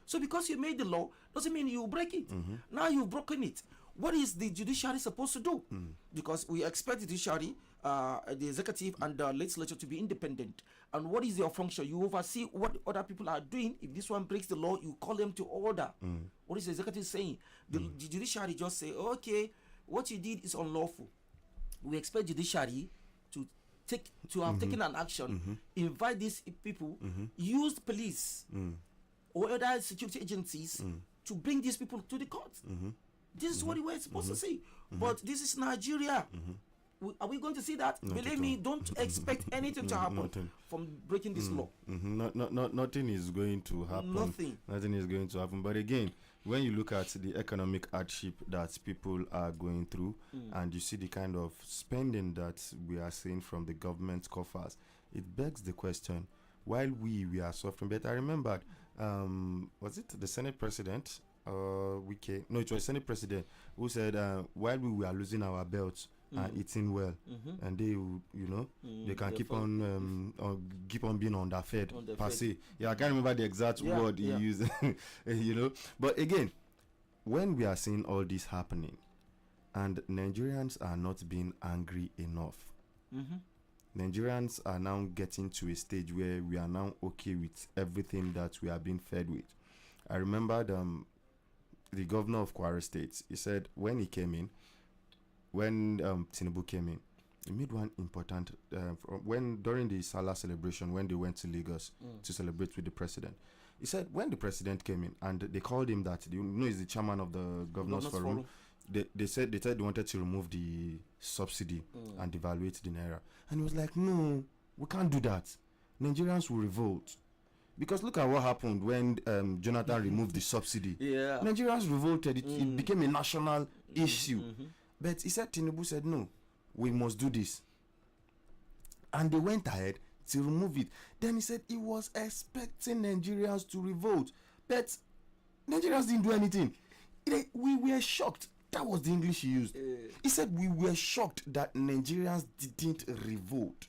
So because you made the law doesn't mean you will break it. Now you've broken it. What is the judiciary supposed to do? Because we expect the judiciary, the executive and the legislature to be independent. And what is your function? You oversee what other people are doing. If this one breaks the law, you call them to order. What is the executive saying? The judiciary just say, okay, what you did is unlawful. We expect judiciary to have taken an action, invite these people, use the police or other security agencies to bring these people to the court. This is what we were supposed to see. But this is Nigeria. Are we going to see that? Believe me, don't expect anything to happen from breaking this law. Nothing is going to happen. Nothing is going to happen. But again, when you look at the economic hardship that people are going through, and you see the kind of spending that we are seeing from the government coffers, it begs the question, while we are suffering. But I remembered, was it the Senate President? It was Senate President who said, while we were losing our belts, eating well, and they can keep on being underfed per se. Yeah, I can't remember the exact word he used. But again, when we are seeing all this happening, and Nigerians are not being angry enough, Nigerians are now getting to a stage where we are now okay with everything that we are being fed with. I remember the governor of Kwara State. He said when he came in, when Tinubu came in, he made one important when during the Salah celebration, when they went to Lagos to celebrate with the president. He said when the president came in and they called him that, you know, he's the chairman of the Governors Forum. They said they wanted to remove the subsidy and devaluate the naira, and he was like, no, we can't do that. Nigerians will revolt. Because look at what happened when Jonathan removed the subsidy. Yeah. Nigerians revolted. It became a national issue. But he said, Tinubu said, no, we must do this. And they went ahead to remove it. Then he said he was expecting Nigerians to revolt. But Nigerians didn't do anything. We were shocked. That was the English he used. He said we were shocked that Nigerians didn't revolt.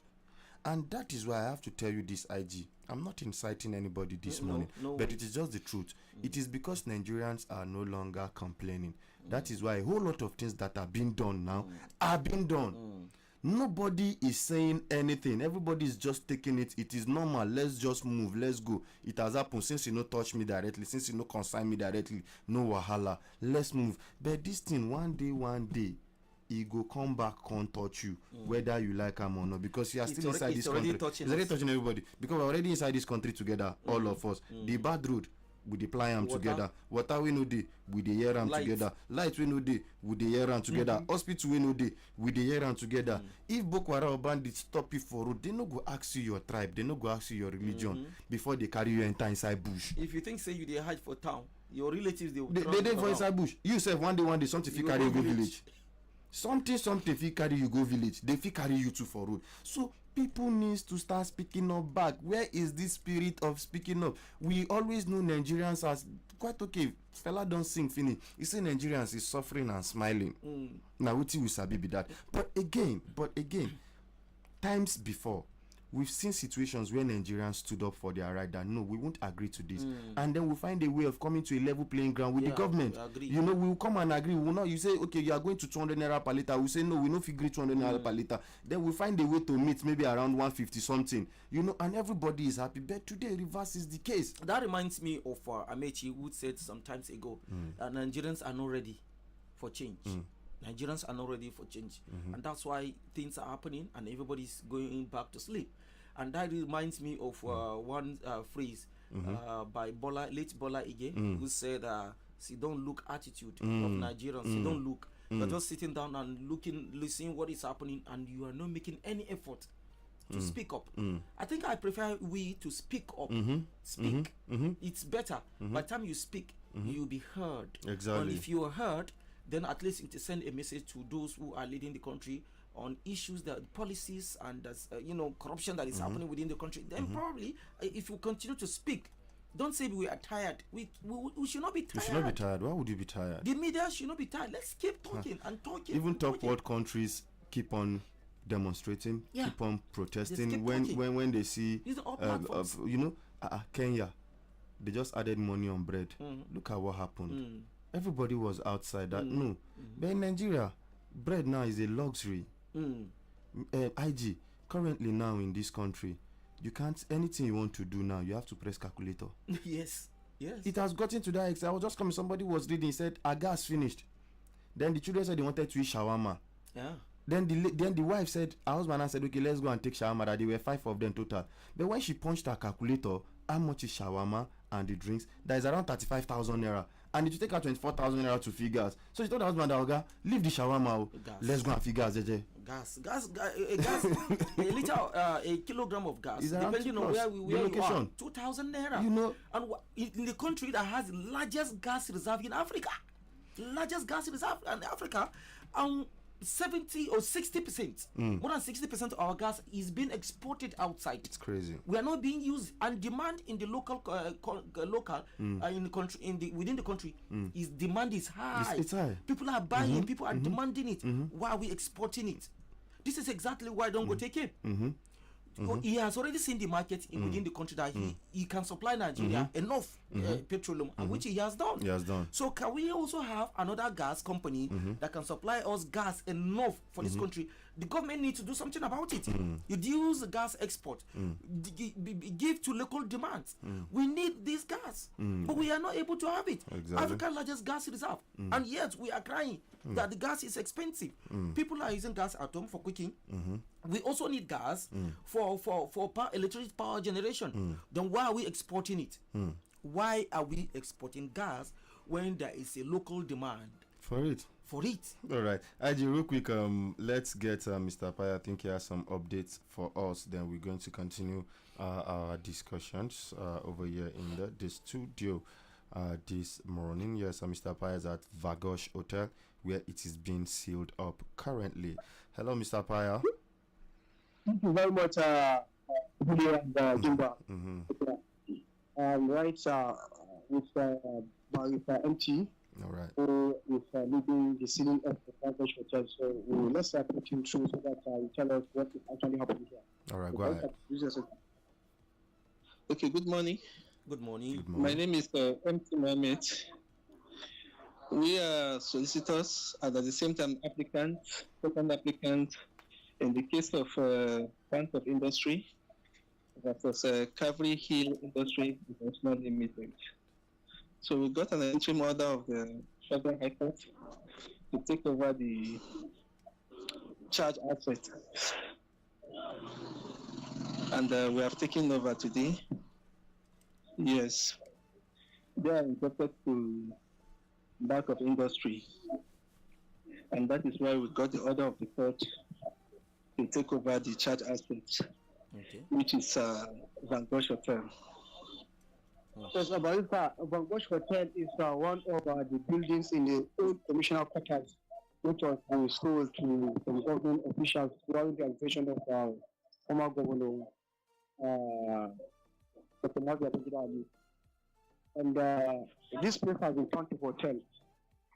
And that is why I have to tell you this, IG. I'm not inciting anybody this morning, but it is just the truth. It is because Nigerians are no longer complaining. That is why a whole lot of things that are being done now are being done. Nobody is saying anything. Everybody is just taking it. It is normal. Let's just move. Let's go. It has happened. Since you no touch me directly, since you no consign me directly, no wahala. Let's move. But this thing, one day, he go come back, can't touch you, whether you like him or not, because you are still inside this country. It's already touching everybody, because we're already inside this country together, all of us. The bad road, we deploy them together. Water we know day, we dey hear them together. Light we know day, we dey hear them together. Hospital we know day, we dey hear them together. If Boko Haram bandits stop you for road, they no go ask you your tribe, they no go ask you your religion before they carry you enter inside bush. If you think say you dey hide for town, your relatives they dey for inside bush. You say one day something fit carry you go village. Something fit carry you go village. They fit carry you to for road. So people needs to start speaking up back. Where is this spirit of speaking up? We always know Nigerians as quite okay. Fella don't sing finish. You say Nigerians is suffering and smiling. Now what we sabi be that. But again, times before, we've seen situations where Nigerians stood up for their right that no, we won't agree to this, and then we'll find a way of coming to a level playing ground with the government. You know, we'll come and agree. We will not. You say okay, you are going to 200 naira per liter. We say no, we no figure 200 naira per liter. Then we'll find a way to meet maybe around 150 something. You know, and everybody is happy. But today, reverse is the case. That reminds me of Amechi, who said some times ago that Nigerians are not ready for change. Nigerians are not ready for change, and that's why things are happening and everybody's going back to sleep. And that reminds me of one phrase by late Bola Ige, who said, "See, don't look attitude of Nigerians. See, don't look. You're just sitting down and listening what is happening, and you are not making any effort to speak up." I think I prefer we to speak up. Speak. It's better. By the time you speak, you'll be heard. Exactly. And if you are heard, then at least it will send a message to those who are leading the country on issues, that policies and corruption that is happening within the country. Then probably if you continue to speak, don't say we are tired. We should not be tired. You should not be tired. Why would you be tired? The media should not be tired. Let's keep talking and talking. Even top world countries keep on demonstrating, keep on protesting when they see Kenya, they just added money on bread. Look at what happened. Everybody was outside that. No, but in Nigeria, bread now is a luxury. IG, currently now in this country, you can't, anything you want to do now, you have to press calculator. Yes. It has gotten to that extent. I was just coming, somebody was reading, he said our gas finished. Then the children said they wanted to eat shawarma. Then the wife said, her husband said, okay, let's go and take shawarma. That there were 5 of them total. But when she punched her calculator, how much is shawarma and the drinks? That is around 35,000 naira. And it will take her 24,000 naira to feed gas. So she told her husband, Oga, leave the shawarma. Let's go and feed gas, JJ. A kilogram of gas, is depending on where you are, 2,000 naira. You know, and in the country that has the largest gas reserve in Africa, and 70 or 60%, more than 60% of our gas is being exported outside. It's crazy. We are not being used, and demand in the local in the country, within the country, is demand is high. It's high. People are buying, people are demanding it. Why are we exporting it? This is exactly why Dangote came. He has already seen the market within the country that he can supply Nigeria enough petroleum, and which he has done. He has done. So can we also have another gas company that can supply us gas enough for this country? The government needs to do something about it. Reduce the gas export. Give to local demands. We need this gas, but we are not able to have it. Exactly. Africa's largest gas reserve, and yet we are crying that the gas is expensive. People are using gas at home for cooking. We also need gas for electric power generation. Then why are we exporting it? Why are we exporting gas when there is a local demand For it. for it? All right. IG, real quick, let's get Mr. Paya. I think he has some updates for us. Then we're going to continue our discussions over here in the studio this morning. Yes, Mr. Paya is at Vagosh Hotel, where it is being sealed up currently. Hello, Mr. Paya. Thank you very much, Julio and Jimba. Right, with Barista MT, All right. who is leading the ceiling of the Vantage Hotel. So let's put him through so that you tell us what is actually happening here. All right, go ahead. Okay, good morning. Good morning. Good My morning. name is M.T. Mohammed. We are solicitors and at the same time applicants, second applicant in the case of Bank of Industry versus Cavalry Hill Industry International Limited. So we got an interim order of the Federal High Court to take over the charge asset. And we have taken over today. Yes. They are interested to Bank of Industry. And that is why we got the order of the court to take over the charge assets, Okay. which is Van Gogh Hotel. Yes, Barista, Vantage Hotel is one of the buildings in the old commissioner quarters, which was sold to some government officials during the administration of former governor Dr. Mazi Abubakar Ali. And this place has been turned to hotel.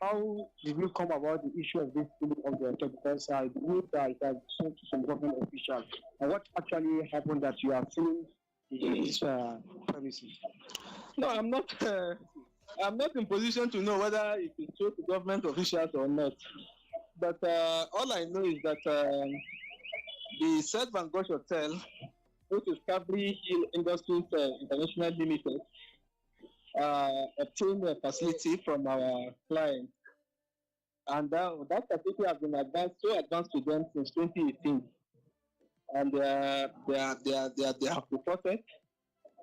How did you come about the issue of this building of the hotel? Because I believe that it has sold to some government officials. And what actually happened that you are seeing these premises? No, I'm not. I'm not in position to know whether it is sold to government officials or not. But all I know is that the said Van Gogh Hotel, which is Cavalry Hill Industries International Limited, obtained a facility from our client, and that facility has been advanced to them since 2018, and they have reported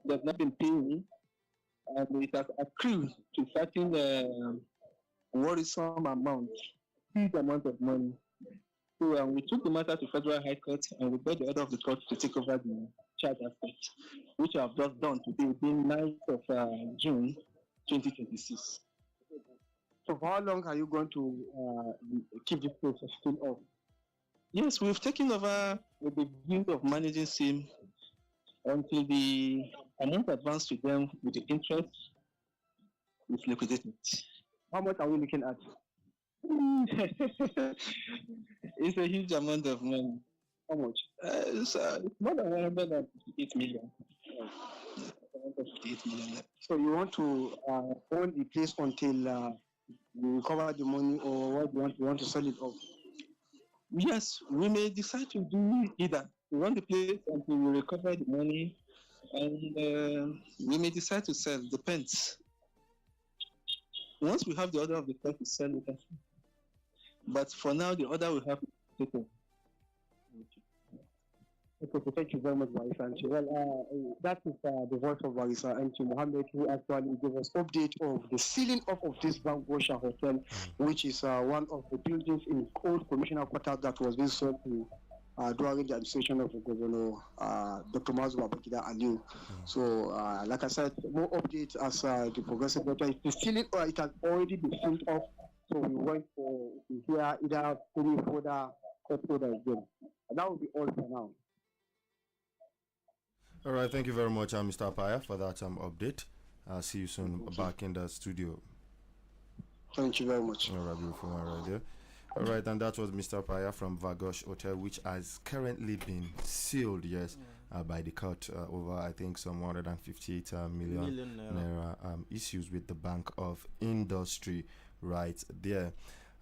they've not been paying, and it has accrued to certain worrisome amount, huge amount of money. So we took the matter to Federal High Court, and we got the order of the court to take over the charge assets, which I have just done today, being 9th of June 2026. So for how long are you going to keep this process still off? Yes, we've taken over with the view of managing SIM until the amount advanced to them with the interest is liquidated. How much are we looking at? It's a huge amount of money. How much? It's more than 158 million. 158 million. So you want to own the place until you recover the money, or what you want to sell it off? Yes, we may decide to do either. We want the place until we recover the money, and we may decide to sell. Depends. Once we have the order of the court to sell, we can sell. But for now, the order we have to take over. Okay, so thank you very much, Barisa. Well, that is the voice of Barisa M.T. Mohammed, who actually gave us update of the sealing off of this Van Gogh Hotel, which is one of the buildings in old commissioner quarters that was being sold to during the administration of the governor, Dr. Mazi Abubakar Ali. So, like I said, more updates as the progressive matter. The sealing, it has already been sealed off. So we went to hear either any further upload again. And that will be all for now. All right, thank you very much, Mr. Paya, for that update. I'll see you soon back in the studio. Thank you very much. All right, beautiful one right there. All right, and that was Mr. Paya from Vagosh Hotel, which has currently been sealed, yes, by the court over, I think, some 158 million Million naira. naira issues with the Bank of Industry right there.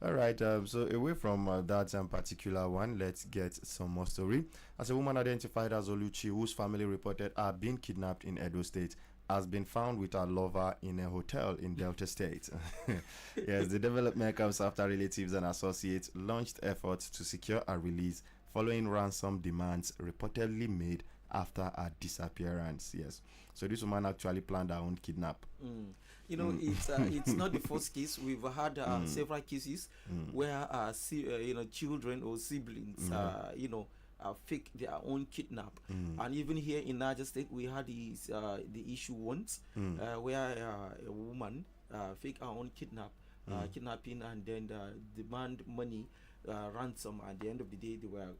All right, so away from that particular one, let's get some more story. As a woman identified as Oluchi, whose family reported had been kidnapped in Edo State, has been found with her lover in a hotel in Delta State. Yes, the development comes after relatives and associates launched efforts to secure her release following ransom demands reportedly made after her disappearance. Yes, so this woman actually planned her own kidnap. You know, it's not the first case. We've had several cases where children or siblings fake their own kidnap. And even here in Niger State, we had the issue once where a woman fake her own kidnapping, and then demand money, ransom. At the end of the day, they were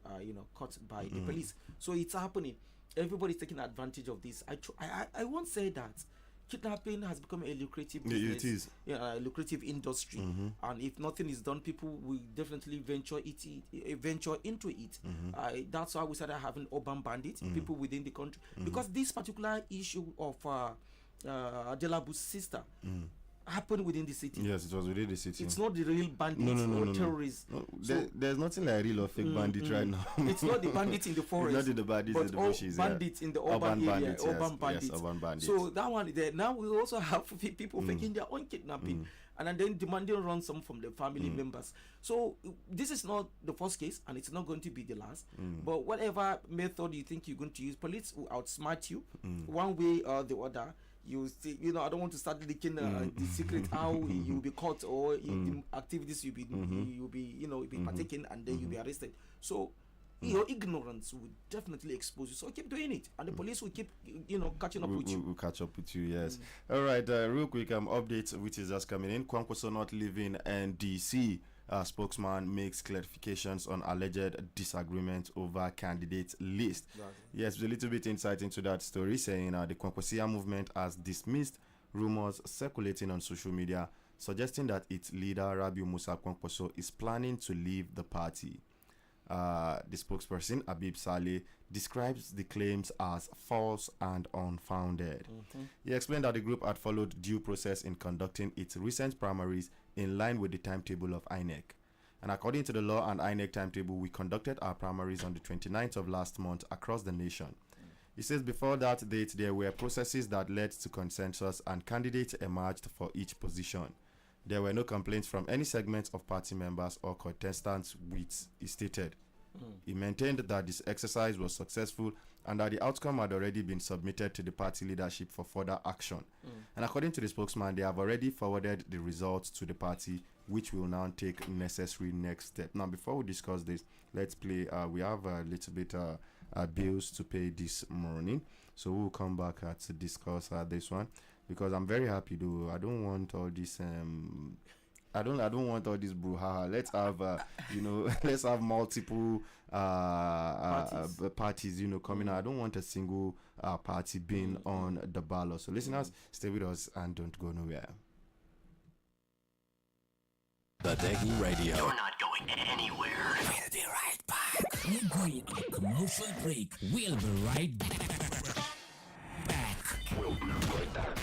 caught by the police. So it's happening. Everybody's taking advantage of this. I won't say that kidnapping has become a lucrative business. It is. Yeah, a lucrative industry. And if nothing is done, people will definitely venture into it. That's why we started having urban bandits, people within the country. Because this particular issue of Adelabu's sister happened within the city. Yes, it was within the city. It's not the real bandits or terrorists. No. There's nothing like real or fake bandit right now. It's not the bandits in the forest. It's not the bandits in the bushes. Bandits in the urban area. Bandits, urban bandits. Yes, urban bandits. So that one there. Now we also have people faking their own kidnapping and then demanding ransom from the family members. So this is not the first case, and it's not going to be the last. But whatever method you think you're going to use, police will outsmart you one way or the other. You see, I don't want to start leaking the secret how you will be caught, or in activities you'll be partaking, and then you'll be arrested. So your ignorance will definitely expose you. So keep doing it, and the police will keep catching up with you. We'll catch up with you. Yes. All right. Real quick update which is just coming in. Kwankwaso not leaving NDC. Spokesman makes clarifications on alleged disagreement over candidate list. Yes, with a little bit insight into that story, saying the Kwankwasia movement has dismissed rumors circulating on social media suggesting that its leader Rabiu Musa Kwankwaso is planning to leave the party. The spokesperson Abib Saleh describes the claims as false and unfounded. He explained that the group had followed due process in conducting its recent primaries in line with the timetable of INEC. And according to the law and INEC timetable, we conducted our primaries on the 29th of last month across the nation. He says before that date, there were processes that led to consensus and candidates emerged for each position. There were no complaints from any segment of party members or contestants, which he stated. He maintained that this exercise was successful and that the outcome had already been submitted to the party leadership for further action. And according to the spokesman, they have already forwarded the results to the party, which will now take necessary next step. Now, before we discuss this, let's play. We have a little bit bills to pay this morning, so we'll come back to discuss this one, because I'm very happy though. I don't want all this I don't want all this brouhaha. Let's have let's have multiple parties coming out. I don't want a single party being on the ballot. So listeners, stay with us and don't go nowhere. The Degu Radio. You're not going anywhere. We'll be right back. We're going on a commercial break. We'll be right back. We'll be right back.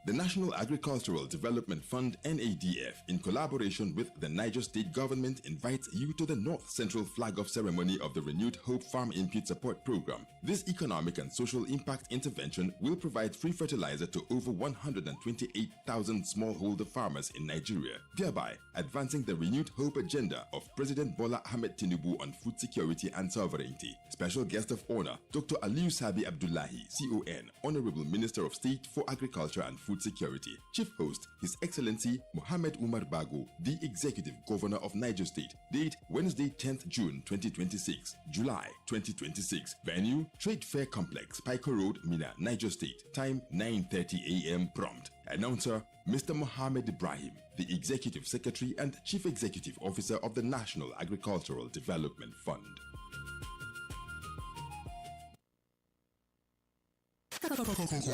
The National Agricultural Development Fund (NADF), in collaboration with the Niger State Government, invites you to the North Central Flag Off ceremony of the Renewed Hope Farm Input Support Program. This economic and social impact intervention will provide free fertilizer to over 128,000 smallholder farmers in Nigeria, thereby advancing the renewed hope agenda of President Bola Ahmed Tinubu on food security and sovereignty. Special guest of honor, Dr. Aliyu Sabi Abdullahi, CON, Honorable Minister of State for Agriculture and Food Security. Chief host, His Excellency Mohammed Umar Bago, the Executive Governor of Niger State. Date Wednesday, 10th June 2026, July 2026. Venue Trade Fair Complex, Pico Road, Mina, Niger State. Time 9:30 a.m. prompt. Announcer Mr. Mohammed Ibrahim, the Executive Secretary and Chief Executive Officer of the National Agricultural Development Fund.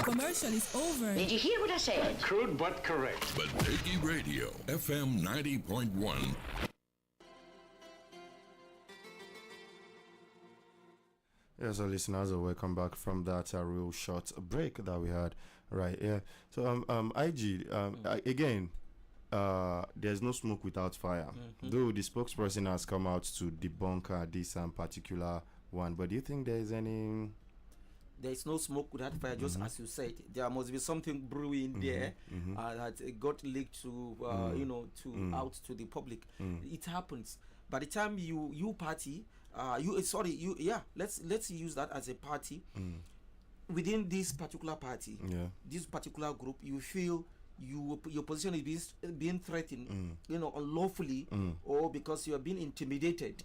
Commercial is over. Did you hear what I said? Crude but correct. Badegi Radio, FM 90.1. Yes, our listeners, welcome back from that real short break that we had right here. So, IG, again, there's no smoke without fire. Though the spokesperson has come out to debunk this particular one, but do you think there is any? There is no smoke without fire, just as you said. There must be something brewing there that got leaked to, out to the public. It happens. By the time you party, let's use that as a party. Within this particular party, this particular group, you feel your position is being threatened, unlawfully, or because you are being intimidated.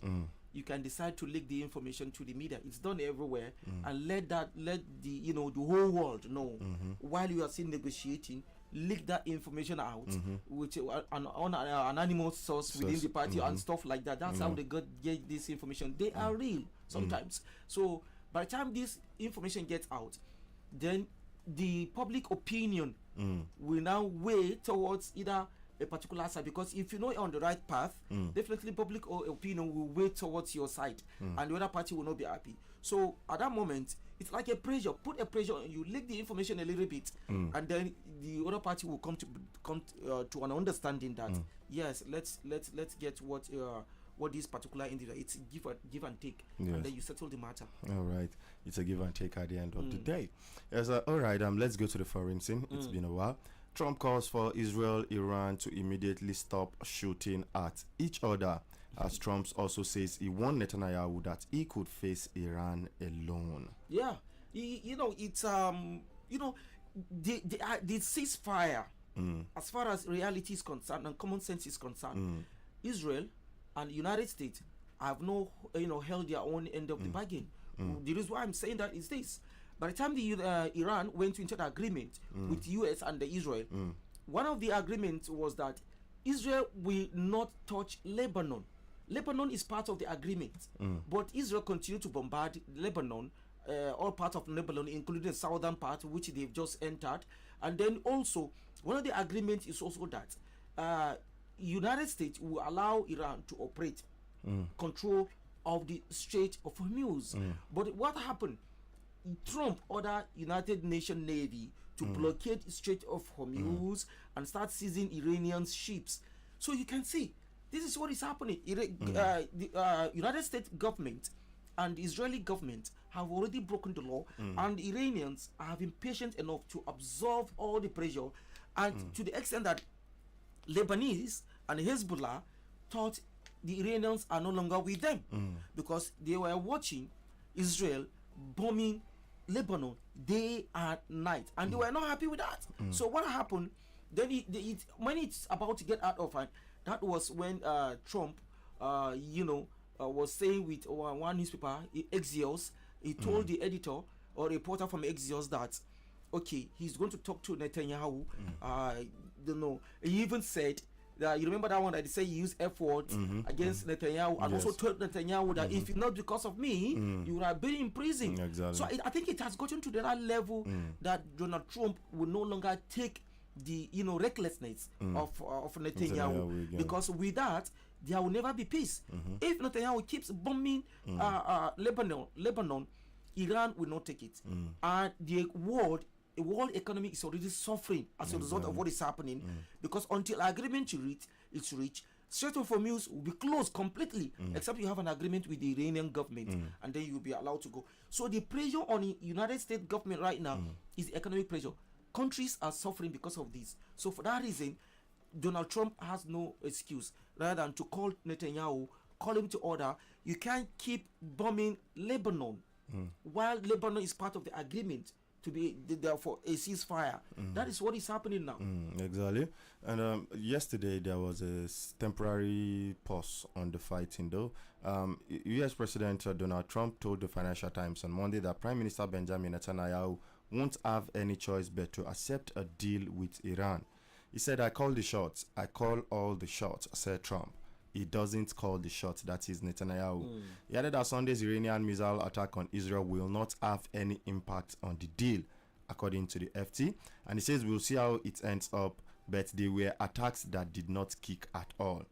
You can decide to leak the information to the media. It's done everywhere, and let the whole world know while you are still negotiating. Leak that information out, which an anonymous source within the party and stuff like that. That's how they get this information. They are real sometimes. So by the time this information gets out, then the public opinion will now weigh towards either a particular side, because if you know you're on the right path, definitely public opinion will weigh towards your side, and the other party will not be happy. So at that moment, it's like a pressure. Put a pressure on you, leak the information a little bit, and then the other party will come to an understanding that yes, let's get what this particular individual. It's give and take, and then you settle the matter. All right, it's a give and take at the end of the day. Yes, all right. Let's go to the foreign scene. It's been a while. Trump calls for Israel, Iran to immediately stop shooting at each other, as Trump also says he warned Netanyahu that he could face Iran alone. Yeah, it's the ceasefire, as far as reality is concerned and common sense is concerned, Israel and the United States have no held their own end of the bargain. The reason why I'm saying that is this: by the time the Iran went into an agreement with US and the Israel, one of the agreements was that Israel will not touch Lebanon. Lebanon is part of the agreement, but Israel continued to bombard Lebanon, all part of Lebanon, including the southern part, which they've just entered. And then also, one of the agreements is also that United States will allow Iran to operate control of the Strait of Hormuz. But what happened? Trump ordered United Nations Navy to blockade Strait of Hormuz and start seizing Iranian ships. So you can see, this is what is happening. The United States government and the Israeli government have already broken the law, and the Iranians have been patient enough to absorb all the pressure, and to the extent that Lebanese and Hezbollah thought the Iranians are no longer with them, because they were watching Israel bombing Lebanon day and night, and they were not happy with that. So what happened then? When it's about to get out of hand, that was when Trump was saying with one newspaper, Axios, he told the editor or reporter from Axios that okay, he's going to talk to Netanyahu. He even said that, you remember that one that they say he used F words against Netanyahu, and also told Netanyahu that if not because of me, you would have been in prison. Exactly. So I think it has gotten to that level that Donald Trump will no longer take the recklessness of Netanyahu, because with that there will never be peace. If Netanyahu keeps bombing Lebanon, Iran will not take it, and the world economy is already suffering as a result of what is happening, because until agreement is reached, Strait of Hormuz will be closed completely, except you have an agreement with the Iranian government, and then you'll be allowed to go. So the pressure on the United States government right now is economic pressure. Countries are suffering because of this. So for that reason, Donald Trump has no excuse rather than to call Netanyahu, call him to order. You can't keep bombing Lebanon while Lebanon is part of the agreement to be there for a ceasefire. That is what is happening now. Exactly. And yesterday there was a temporary pause on the fighting, though. U.S. President Donald Trump told the Financial Times on Monday that Prime Minister Benjamin Netanyahu won't have any choice but to accept a deal with Iran. He said, "I call the shots. I call all the shots," said Trump. He doesn't call the shots, that is Netanyahu. He added that Sunday's Iranian missile attack on Israel will not have any impact on the deal, according to the FT. And he says, "We'll see how it ends up, but they were attacks that did not kick at all."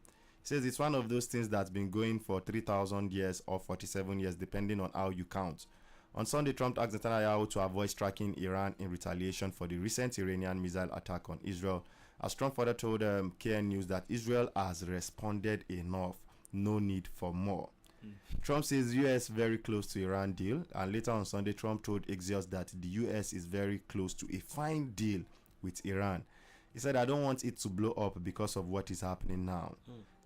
He says it's one of those things that's been going for 3,000 years or 47 years, depending on how you count. On Sunday, Trump asked Netanyahu to avoid striking Iran in retaliation for the recent Iranian missile attack on Israel. As Trump further told KN News that Israel has responded enough, no need for more. Trump says U.S. very close to Iran deal, and later on Sunday, Trump told Axios that the U.S. is very close to a fine deal with Iran. He said, I don't want it to blow up because of what is happening now.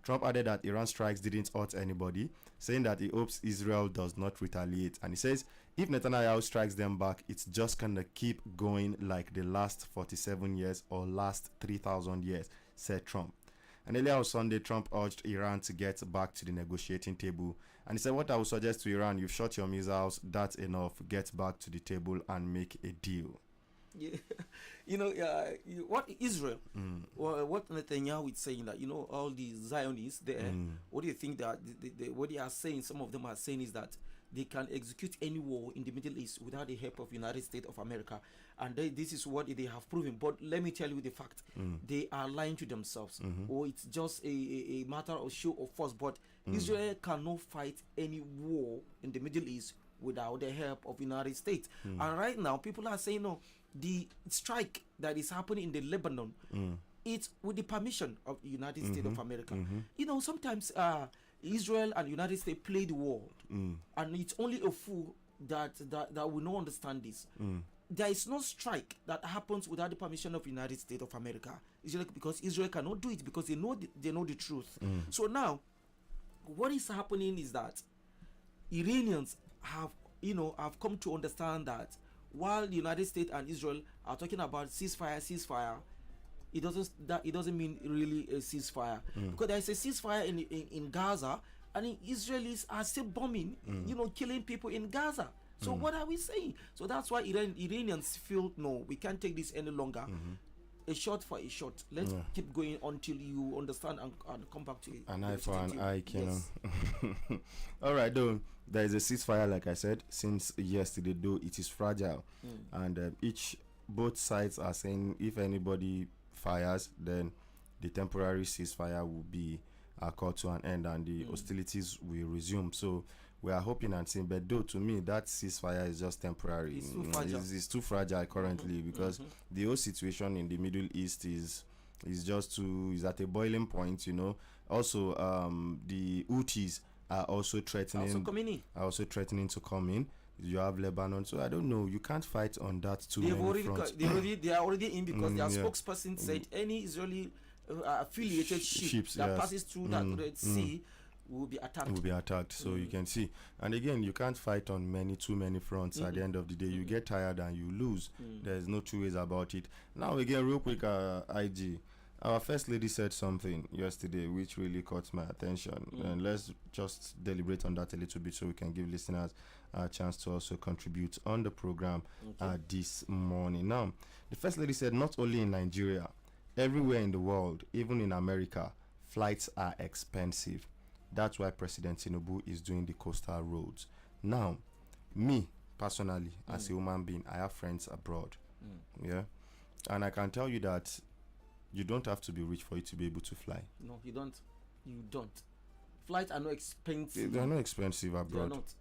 Trump added that Iran strikes didn't hurt anybody, saying that he hopes Israel does not retaliate. And he says, if Netanyahu strikes them back, it's just gonna keep going like the last 47 years or last 3,000 years, said Trump. And earlier on Sunday, Trump urged Iran to get back to the negotiating table. And he said, what I would suggest to Iran, you've shot your missiles, that's enough, get back to the table and make a deal. Yeah. What Israel, what Netanyahu is saying that, all the Zionists there, what do you think that what they are saying, some of them are saying is that they can execute any war in the Middle East without the help of United States of America, and this is what they have proven. But let me tell you the fact, they are lying to themselves, or it's just a matter of show of force. But Israel cannot fight any war in the Middle East without the help of United States. And right now, people are saying, no, the strike that is happening in the Lebanon, it's with the permission of the United States of America. Sometimes Israel and United States play the world, and it's only a fool that will not understand this. There is no strike that happens without the permission of United States of America. Because Israel cannot do it because they know the truth. So now, what is happening is that Iranians have come to understand that while the United States and Israel are talking about ceasefire, it doesn't mean really a ceasefire, because there is a ceasefire in Gaza, and Israelis are still bombing, killing people in Gaza. So what are we saying? So that's why Iranians feel, no, we can't take this any longer. A shot for a shot. Let's keep going until you understand and come back to it. An eye for an eye, Yes. All right, though, there is a ceasefire, like I said, since yesterday, though it is fragile. And both sides are saying if anybody fires, then the temporary ceasefire will be called to an end and the hostilities will resume. So we are hoping and seeing, but though to me that ceasefire is just temporary. It's too fragile. It's too fragile currently because the whole situation in the Middle East is at a boiling point. Also the Houthis are also threatening to come in. You have Lebanon, so I don't know. You can't fight on that too many fronts. They are already in because their spokesperson said any Israeli affiliated ship that passes through that Red Sea will be attacked. So you can see, and again, you can't fight on too many fronts. At the end of the day, you get tired and you lose. There's no two ways about it. Now again, real quick, IG, our first lady said something yesterday which really caught my attention, and let's just deliberate on that a little bit so we can give listeners a chance to also contribute on the program this morning. Now, the first lady said not only in Nigeria, everywhere in the world, even in America, flights are expensive. That's why President Tinubu is doing the coastal roads. Now, me personally, as a human being, I have friends abroad. And I can tell you that you don't have to be rich for you to be able to fly. No, you don't. Flights are not expensive. They are not expensive abroad. They are not.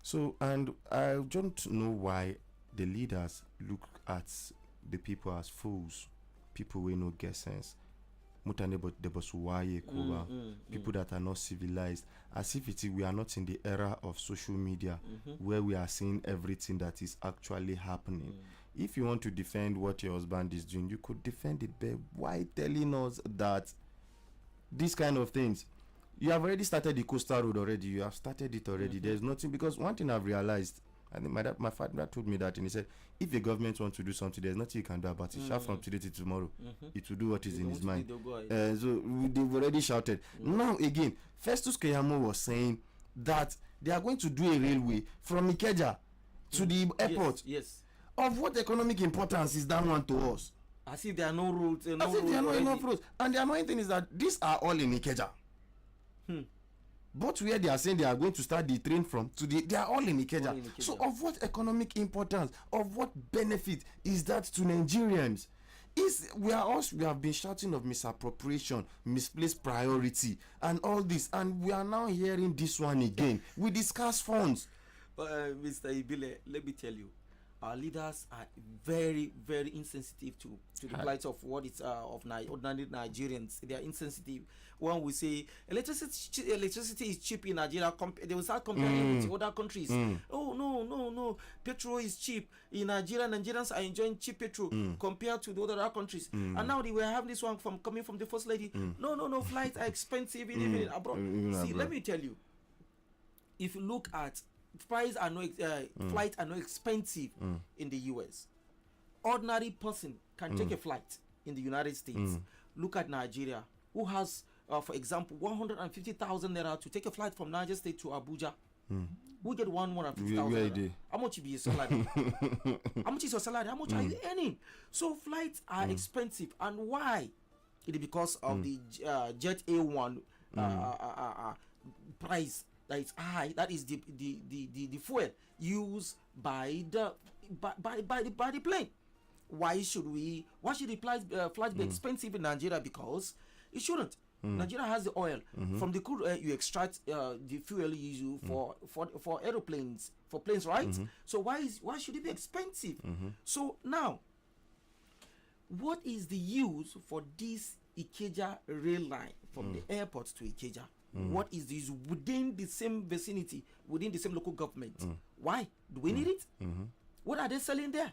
So, and I don't know why the leaders look at the people as fools, people who no get sense. People that are not civilized, as if we are not in the era of social media where we are seeing everything that is actually happening. If you want to defend what your husband is doing, you could defend it, but why telling us that these kind of things? You have already started the coastal road already. You have started it already. There's nothing, because one thing I've realized, I think my father told me that, and he said, if the government wants to do something, there's nothing you can do about it. Shout from today to tomorrow. It will do what is in his mind. So they've already shouted. Now again, Festus Keyamo was saying that they are going to do a railway from Ikeja to the airport. Yes. Of what economic importance is that one to us? As if there are no roads. As if there are not enough roads. And the annoying thing is that these are all in Ikeja. But where they are saying they are going to start the train from, they are all in Ikeja. So of what economic importance, of what benefit is that to Nigerians? We have been shouting of misappropriation, misplaced priority, and all this, and we are now hearing this one again. We discuss funds. Mr. Ibile, let me tell you, our leaders are very, very insensitive to the plight of what it's of ordinary Nigerians. They are insensitive. When we say electricity is cheap in Nigeria, they will start comparing with other countries. Oh no, petrol is cheap in Nigeria. Nigerians are enjoying cheap petrol compared to the other countries. And now they were having this one coming from the first lady. No, flights are expensive even abroad. See, let me tell you, if you look at flights are not expensive in the US. Ordinary person can take a flight in the United States. Look at Nigeria, who has, for example, 150,000 naira to take a flight from Niger State to Abuja. Who get 150,000? How much be your salary? How much is your salary? How much are you earning? So flights are expensive, and why? It is because of the Jet A1 price. That is high. That is the fuel used by the plane. Why should the flight be expensive in Nigeria? Because it shouldn't. Nigeria has the oil. From the crude oil you extract the fuel you use for aeroplanes, for planes, right? So why should it be expensive? So now, what is the use for this Ikeja rail line from the airport to Ikeja? What is this within the same vicinity, within the same local government? Why do we need it? What are they selling there?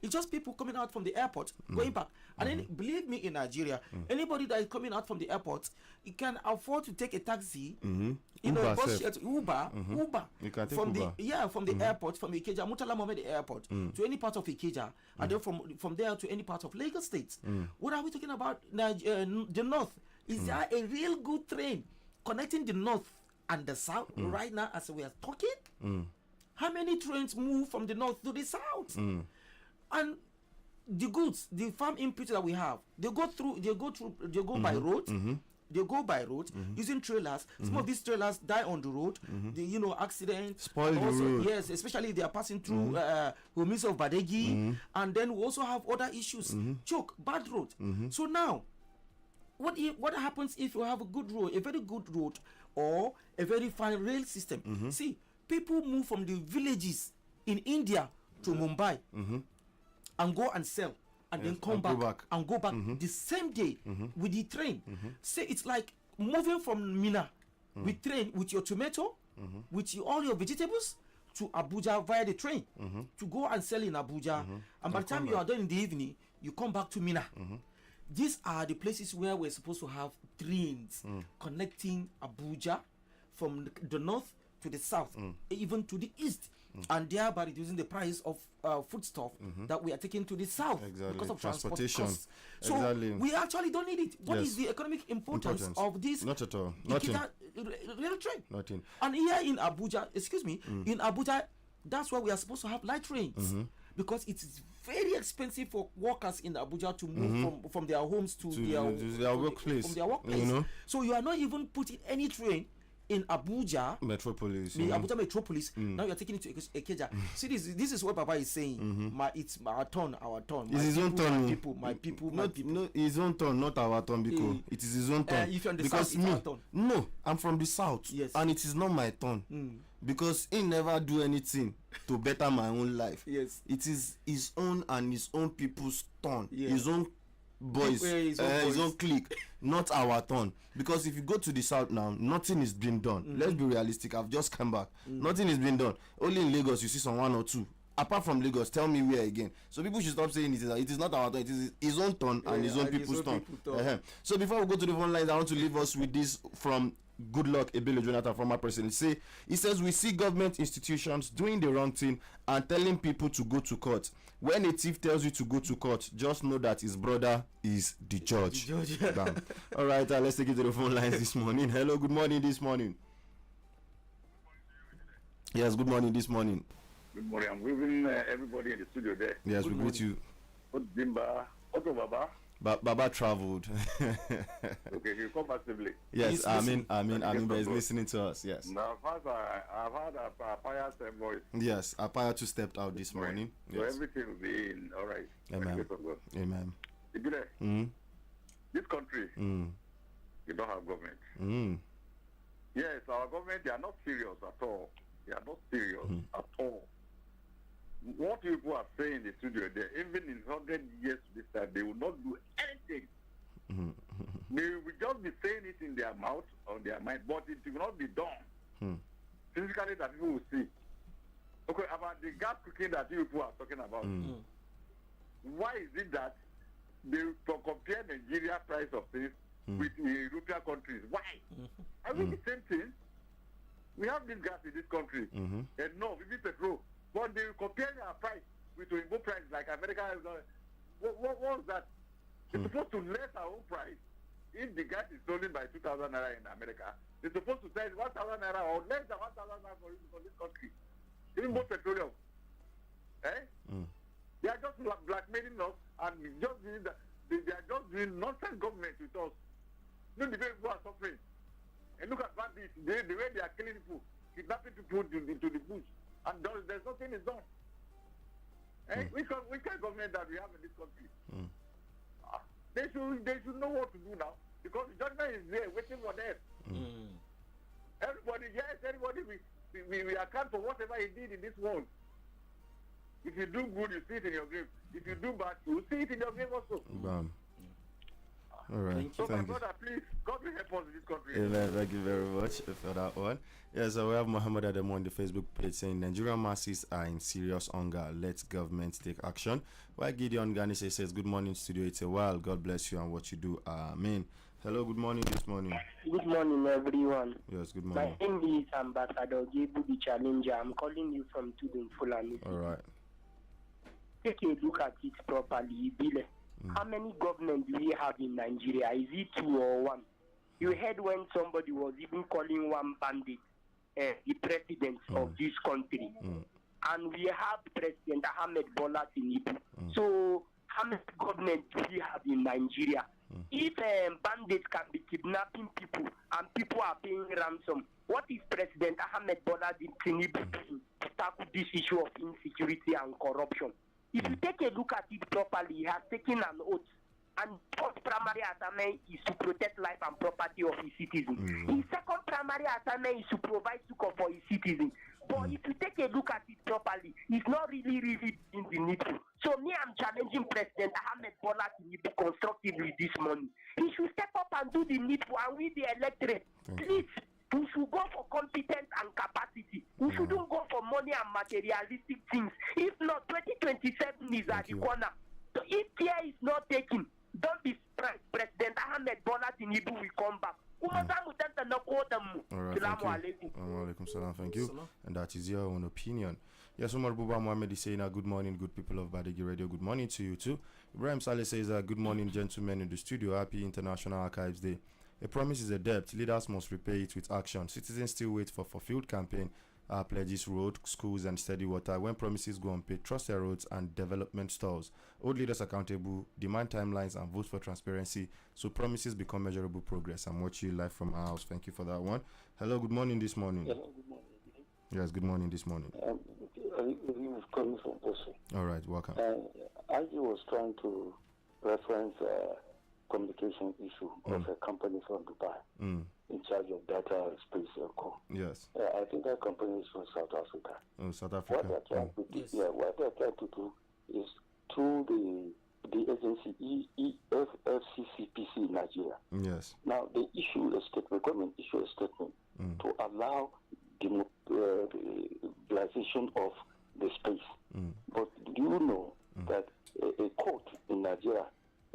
It's just people coming out from the airport, going back. And then, believe me, in Nigeria, anybody that is coming out from the airport, you can afford to take a taxi, Uber, Uber. You can take from Uber. from the airport, from Ikeja, Murtala Mohammed Airport, to any part of Ikeja, and then from there to any part of Lagos State. What are we talking about? The north. Is there a real good train connecting the north and the south right now as we are talking? How many trains move from the north to the south? And the goods, the farm inputs that we have, they go by road. They go by road using trailers. Some of these trailers die on the road. They, accidents. Spoil the road. Yes, especially if they are passing through Homis of Badegi. And then we also have other issues. Choke, bad road. So now, what happens if you have a good road, a very good road, or a very fine rail system? See, people move from the villages in India to Mumbai and go and sell, and then come back and go back the same day with the train. Say it's like moving from Mina with train, with your tomato, with all your vegetables, to Abuja via the train to go and sell in Abuja. And by the time you are done in the evening, you come back to Mina. These are the places where we're supposed to have trains connecting Abuja from the north to the south, even to the east, and thereby reducing the price of foodstuff that we are taking to the south because of transportation costs. So we actually don't need it. What is the economic importance of this? Not at all. Rail train. Nothing. And here in Abuja, in Abuja, that's why we are supposed to have light trains. Because it is very expensive for workers in Abuja to move from their homes to their workplace. From their workplace. So you are not even putting any train in Abuja Metropolis. Abuja Metropolis. Now you're taking it to Ikeja. See, this is what Papa is saying. It's our turn. It's his own turn. My people. No, his own turn, not our turn, because it is his own turn. If you're on the because south, it's our turn. No, I'm from the south. Yes. And it is not my turn. Because he never do anything to better my own life. Yes. It is his own and his own people's turn. Yeah. His own boys, his own clique, not our turn. Because if you go to the south now, nothing is being done. Let's be realistic. I've just come back. Nothing is being done. Only in Lagos you see some one or two. Apart from Lagos, tell me where again. So people should stop saying it is not our turn. It is his own turn and his own people's turn. So before we go to the phone lines, I want to leave us with this from Good Luck Ebele Jonathan, former president. He says we see government institutions doing the wrong thing and telling people to go to court. When a thief tells you to go to court, just know that his brother is the judge. All right, let's take it to the phone lines this morning. Hello, good morning this morning. Yes, good morning this morning. Good morning. I'm greeting everybody in the studio there. Yes, we greet you. Zimba, Otto Baba. Baba traveled. Okay, you come passively. Yes, I mean, but he's listening to us. Yes. Now, first, I've had a pious voice. Yes, Apaya too stepped out this morning. So Yes. everything will be all right. Amen. Amen. This country, you don't have government. Yes, our government, they are not serious at all They are not serious at all. What people are saying in the studio, there, even in 100 years this time, they will not do anything. They will just be saying it in their mouth or their mind, but it will not be done. Physically, that people will see. Okay, about the gas cooking that you people are talking about. Why is it that they compare Nigeria price of things with European countries? Why? I mean the same thing. We have this gas in this country, and no, we need petrol. But they compare their price with Igbo price like America. What was that? It's supposed to less our own price. If the gas is stolen by 2,000 naira in America, they're supposed to sell 1,000 naira or less than 1,000 naira for this country. Even more petroleum. They are just blackmailing us and just doing that. They are just doing nonsense government with us. Look the way people are suffering. And look at bandits, the way they are killing people, kidnapping people into the bush. And there's nothing is done. Which kind of government that we have in this country? They should know what to do now. Because the judgment is there waiting for them. Everybody, we account for whatever he did in this world. If you do good, you see it in your grave. If you do bad, you see it in your grave also. Bam. All right. So my brother, please, God will help us in this country. Amen. Thank you very much for that one. Yes, so we have Muhammad Adamu on the Facebook page saying Nigerian masses are in serious hunger. Let government take action. While Gideon Ganise says, good morning, studio. It's a while. God bless you and what you do. Amen. Hello, good morning this morning. Good morning, everyone. Yes, good morning. My name is Ambassador Gebu the Challenger. I'm calling you from Tudun Fulani. All right. Take a look at it properly, Bile. How many governments do we have in Nigeria? Is it 2 or 1? You heard when somebody was even calling one bandit the president of this country. And we have President Ahmed Bola Tinubu. So how many governments do we have in Nigeria? If bandits can be kidnapping people and people are paying ransom, what is President Ahmed Bola Tinubu doing to tackle this issue of insecurity and corruption? If you take a look at it properly, he has taken an oath. And first primary assignment is to protect life and property of his citizens. His second primary assignment is to provide succor for his citizens. But if you take a look at it properly, he's not really doing the needful. So me, I'm challenging President Ahmed Bola Tinubu constructively this morning. He should step up and do the needful, and we the electorate, please, we should go for competence and capacity. We shouldn't go for money and materialistic things. If not, 2027 is at the corner. So if care is not taken, don't be surprised. President Ahmed Bola Tinubu will come back. All right, thank you. And that is your own opinion. Yes, Umar Buba Mohammed is saying, good morning, good people of Badegi Radio. Good morning to you too. Ibrahim Saleh says, good morning, gentlemen in the studio. Happy International Archives Day. A promise is a debt. Leaders must repay it with action. Citizens still wait for fulfilled campaign pledges, road, schools, and steady water. When promises go unpaid, trust their roads and development stalls. Hold leaders accountable, demand timelines, and vote for transparency so promises become measurable progress. I'm watching you live from our house. Thank you for that one. Hello, good morning this morning. Hello, good morning. Yes, good morning this morning. All right, welcome. I was trying to reference communication issue of a company from Dubai in charge of data space co. Yes. I think that company is from South Africa. Oh, South Africa. What they're trying to do, what they're trying to do is through the agency FCCPC in Nigeria. Yes. Now they issue a statement, government issue a statement to allow the mobilization of the space. But do you know that a court in Nigeria,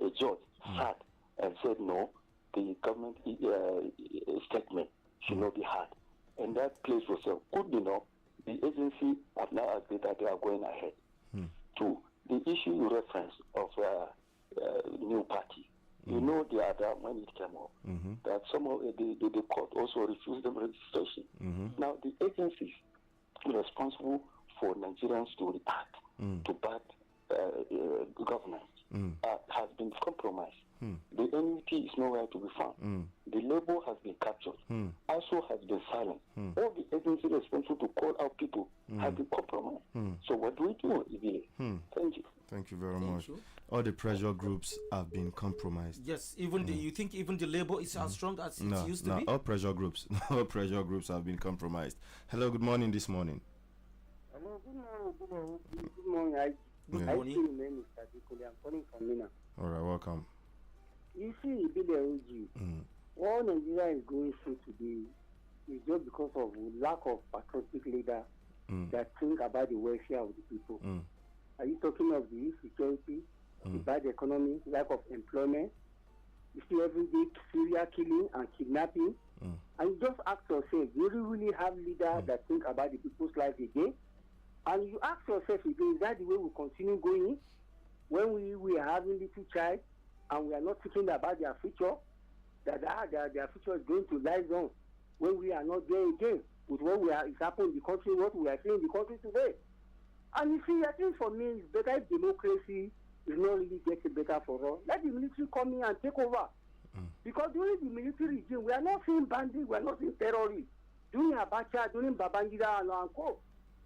a judge sat and said no, the government statement should not be had. And that place was good enough. The agency have now agreed that they are going ahead. To the issue you referenced of new party, you know the other when it came up that some of the court also refused them registration. Now the agencies responsible for Nigerians to react to bad governance has been compromised. The NUT is nowhere to be found. The label has been captured. ASO has been silent. All the agencies responsible to call out people have been compromised. So what do we do, Ibile? Thank you. Thank you very much. All the pressure groups have been compromised. Yes, even you think even the label is as strong as it used to be? All pressure groups, all pressure groups have been compromised. Hello, good morning this morning. Hello, good morning. Good morning. Good I morning. see your name is Adikule. I'm calling from Mina. All right, welcome. You see, Ibile Oji, what Nigeria is going through today is just because of lack of patriotic leader that think about the welfare of the people. Are you talking of the insecurity, the bad economy, lack of employment? You see everyday serial killing and kidnapping. And you just ask yourself, do you really have leaders that think about the people's life again? And you ask yourself again, is that the way we continue going? When we are having little child and we are not thinking about their future, that their future is going to lie down when we are not there again with what is happening in the country, what we are seeing in the country today. And you see, I think for me, it's better if democracy is not really getting better for us. Let the military come in and take over. Because during the military regime, we are not seeing bandits, we are not seeing terrorists. During Abacha, during Babangida and Co.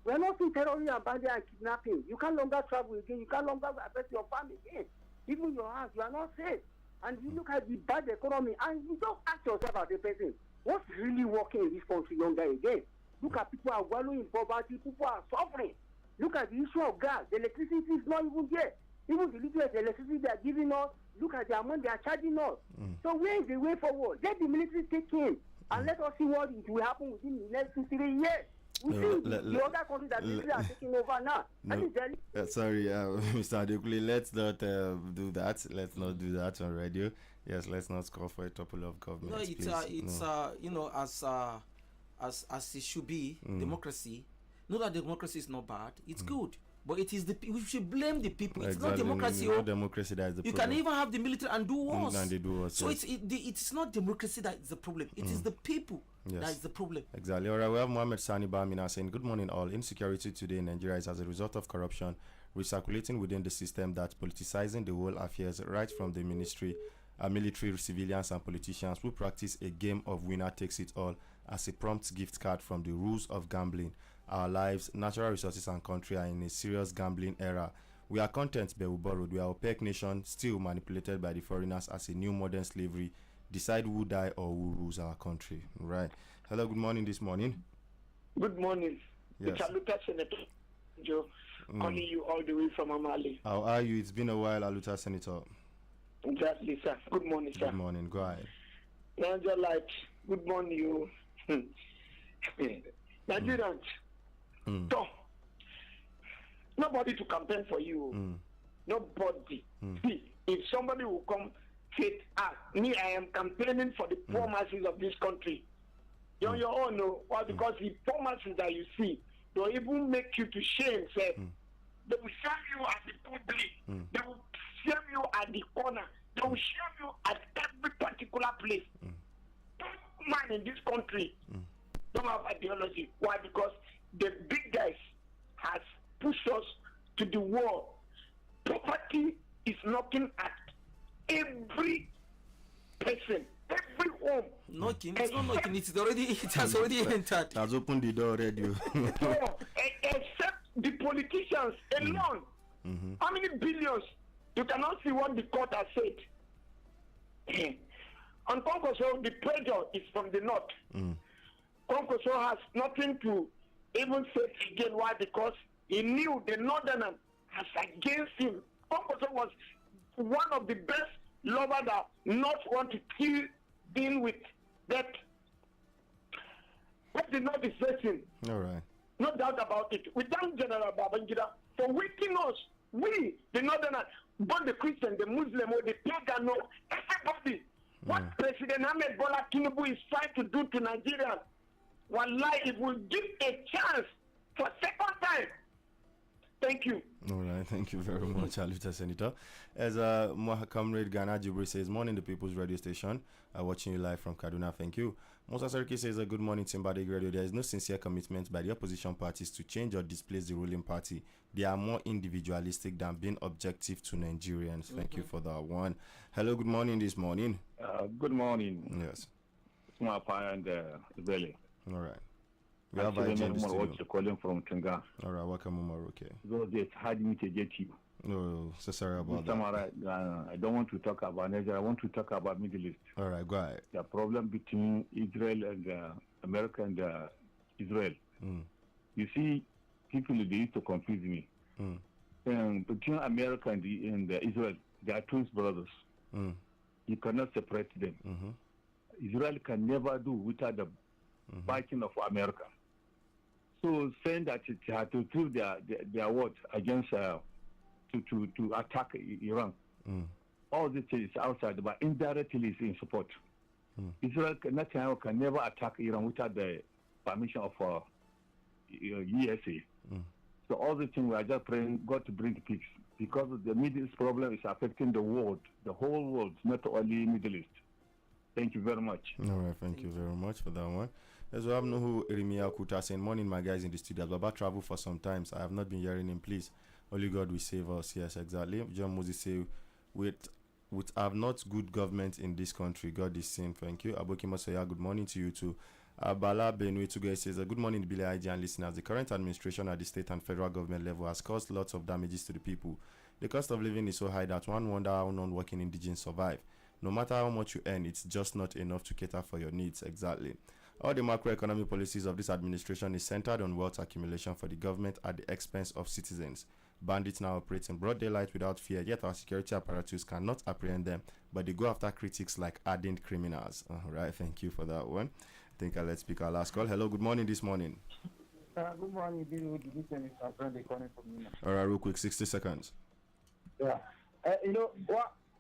We are not seeing terrorists and bandits and kidnapping. You can longer travel again, you can longer affect your family again. Even your house, you are not safe. And you look at the bad economy, and you don't ask yourself as a person, what's really working in this country longer again? Look at people are wallowing in poverty, people are suffering. Look at the issue of gas. The electricity is not even there. Even the little electricity they are giving us, look at the amount they are charging us. So where is the way forward? Let the military take in and let us see what it will happen within the next 2-3 years. We see the other countries that military are taking over now. Sorry, Mr. Adekule, let's not do that. Let's not do that on radio. Yes, let's not call for a topple of government. No, it's you know, as it should be, democracy. Not that democracy is not bad; it's good, but it is we should blame the people. It's not democracy. Not democracy that is the problem. You can even have the military and do worse. And they do worse. So it's not democracy that is the problem. It is the people that is the problem. Exactly. All right. We have Mohammed Sani Bamina saying, "Good morning, all. Insecurity today in Nigeria is as a result of corruption recirculating within the system that politicizing the whole affairs, right from the military, civilians, and politicians who practice a game of winner takes it all as a prompt gift card from the rules of gambling. Our lives, natural resources, and country are in a serious gambling era. We are content but we borrowed. We are opaque nation, still manipulated by the foreigners as a new modern slavery. Decide who die or who rules our country." Right. Hello, good morning this morning. Good morning. Yes. It's Aluta Senator Joe, calling you all the way from Amali. How are you? It's been a while, Aluta Senator. Exactly, sir. Good morning, sir. Good morning. Go ahead. Niger Light, good morning, you. Nigerians, nobody to campaign for you. Nobody. See, if somebody will come say, me, I am campaigning for the poor masses of this country. You're on your own, no? Well, because the poor masses that you see, they'll even make you to shame, say, they will shame you at the public. They will shame you at the corner. They will shame you at every particular place. Man in this country don't have ideology. Why? Because the big guys has pushed us to the wall. Poverty is knocking at every person, every home. Knocking? It's not knocking. It has already entered. It has opened the door already. Except the politicians alone. How many billions? You cannot see what the court has said. On Konkoso, the pressure is from the north. Konkoso has nothing to even say again. Why? Because he knew the northerners has against him. Konkoso was one of the best lovers that not want to deal with that. What the north is facing. All right. No doubt about it. We thank General Babangida for waking us. We, the northerners, both the Christian, the Muslim, or the pagan, everybody. What President Ahmed Bola Tinubu is trying to do to Nigeria, wallahi, it will give a chance for second time. Thank you. All right, thank you very much, Aluta Senator. As Comrade Ghana Jibri says, morning, the People's Radio Station. Watching you live from Kaduna, thank you. Musa Sarki says, good morning, Timbadi Radio. There is no sincere commitment by the opposition parties to change or displace the ruling party. They are more individualistic than being objective to Nigerians. Thank you for that one. Hello, good morning this morning. Good morning. Yes. It's my pa and Valley. All right. We have a you're calling from Tunga. All right, welcome, Umar. Okay. Those days had me to get you. No, so sorry about that. I don't want to talk about Nigeria. I want to talk about Middle East. All right, go ahead. The problem between Israel and America and Israel. You see, people they used to confuse me. And between America and Israel, they are twin brothers. You cannot separate them. Israel can never do without the backing of America. So saying that it had to prove their word against to attack Iran, all this is outside, but indirectly is in support. Israel Netanyahu can never attack Iran without the permission of USA. So all the things we are just praying God to bring peace, because the Middle East problem is affecting the world, the whole world, not only Middle East. Thank you very much. All right, thank you very much for that one. As well, I'm Nuhu Irimiya Kuta saying, morning, my guys in the studio. I've about travel for some time, so I have not been hearing him. Please, only God will save us. Yes, exactly. John Moses say, with have not good government in this country. God is saying, thank you. Aboki Masaya, good morning to you too. Bala Benue Tugai says, good morning, Billy IG and listeners. The current administration at the state and federal government level has caused lots of damages to the people. The cost of living is so high that one wonder how non-working indigenes survive. No matter how much you earn, it's just not enough to cater for your needs. Exactly. All the macroeconomic policies of this administration is centered on wealth accumulation for the government at the expense of citizens. Bandits now operate in broad daylight without fear, yet our security apparatus cannot apprehend them, but they go after critics like hardened criminals. All right, thank you for that one. I think let's pick our last call. Hello, good morning this morning. Good morning, Bill. All right, real quick, 60 seconds. Yeah. You know,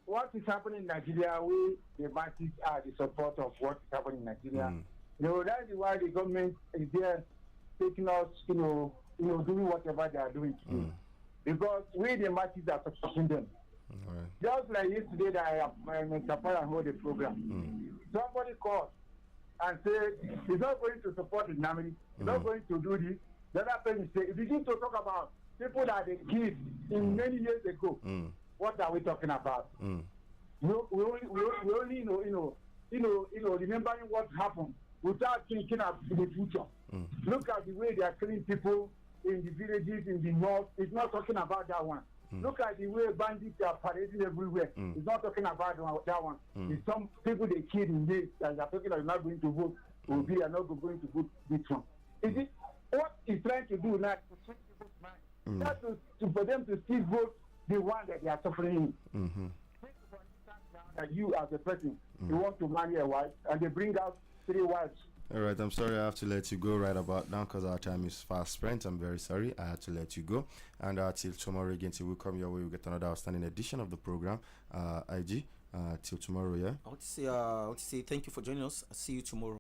what is happening in Nigeria, the masses are the support of what is happening in Nigeria. You know, that is why the government is there taking us, doing whatever they are doing to do. Because we, the masses, are supporting them. Just like yesterday that I hold the program. Somebody called and said, he's not going to support the Namiri, he's not going to do this. The other person said, if you need to talk about people that they killed in many years ago, what are we talking about? We only remembering what happened without thinking of the future. Look at the way they are killing people in the villages in the north. It's not talking about that one. Look at the way bandits are parading everywhere. It's not talking about that one. It's some people they killed in this and they're talking about not going to vote. We are not going to vote this one. Is it what he's trying to do now to change people's mind? Not for them to still vote the one that they are suffering in. That you as a person, you want to marry a wife and they bring out 3 wives. All right, I'm sorry I have to let you go right about now because our time is fast spent. I'm very sorry I had to let you go. And till tomorrow again, till we come your way, we'll get another outstanding edition of the program. IG, till tomorrow, yeah? I want to say thank you for joining us. I'll see you tomorrow.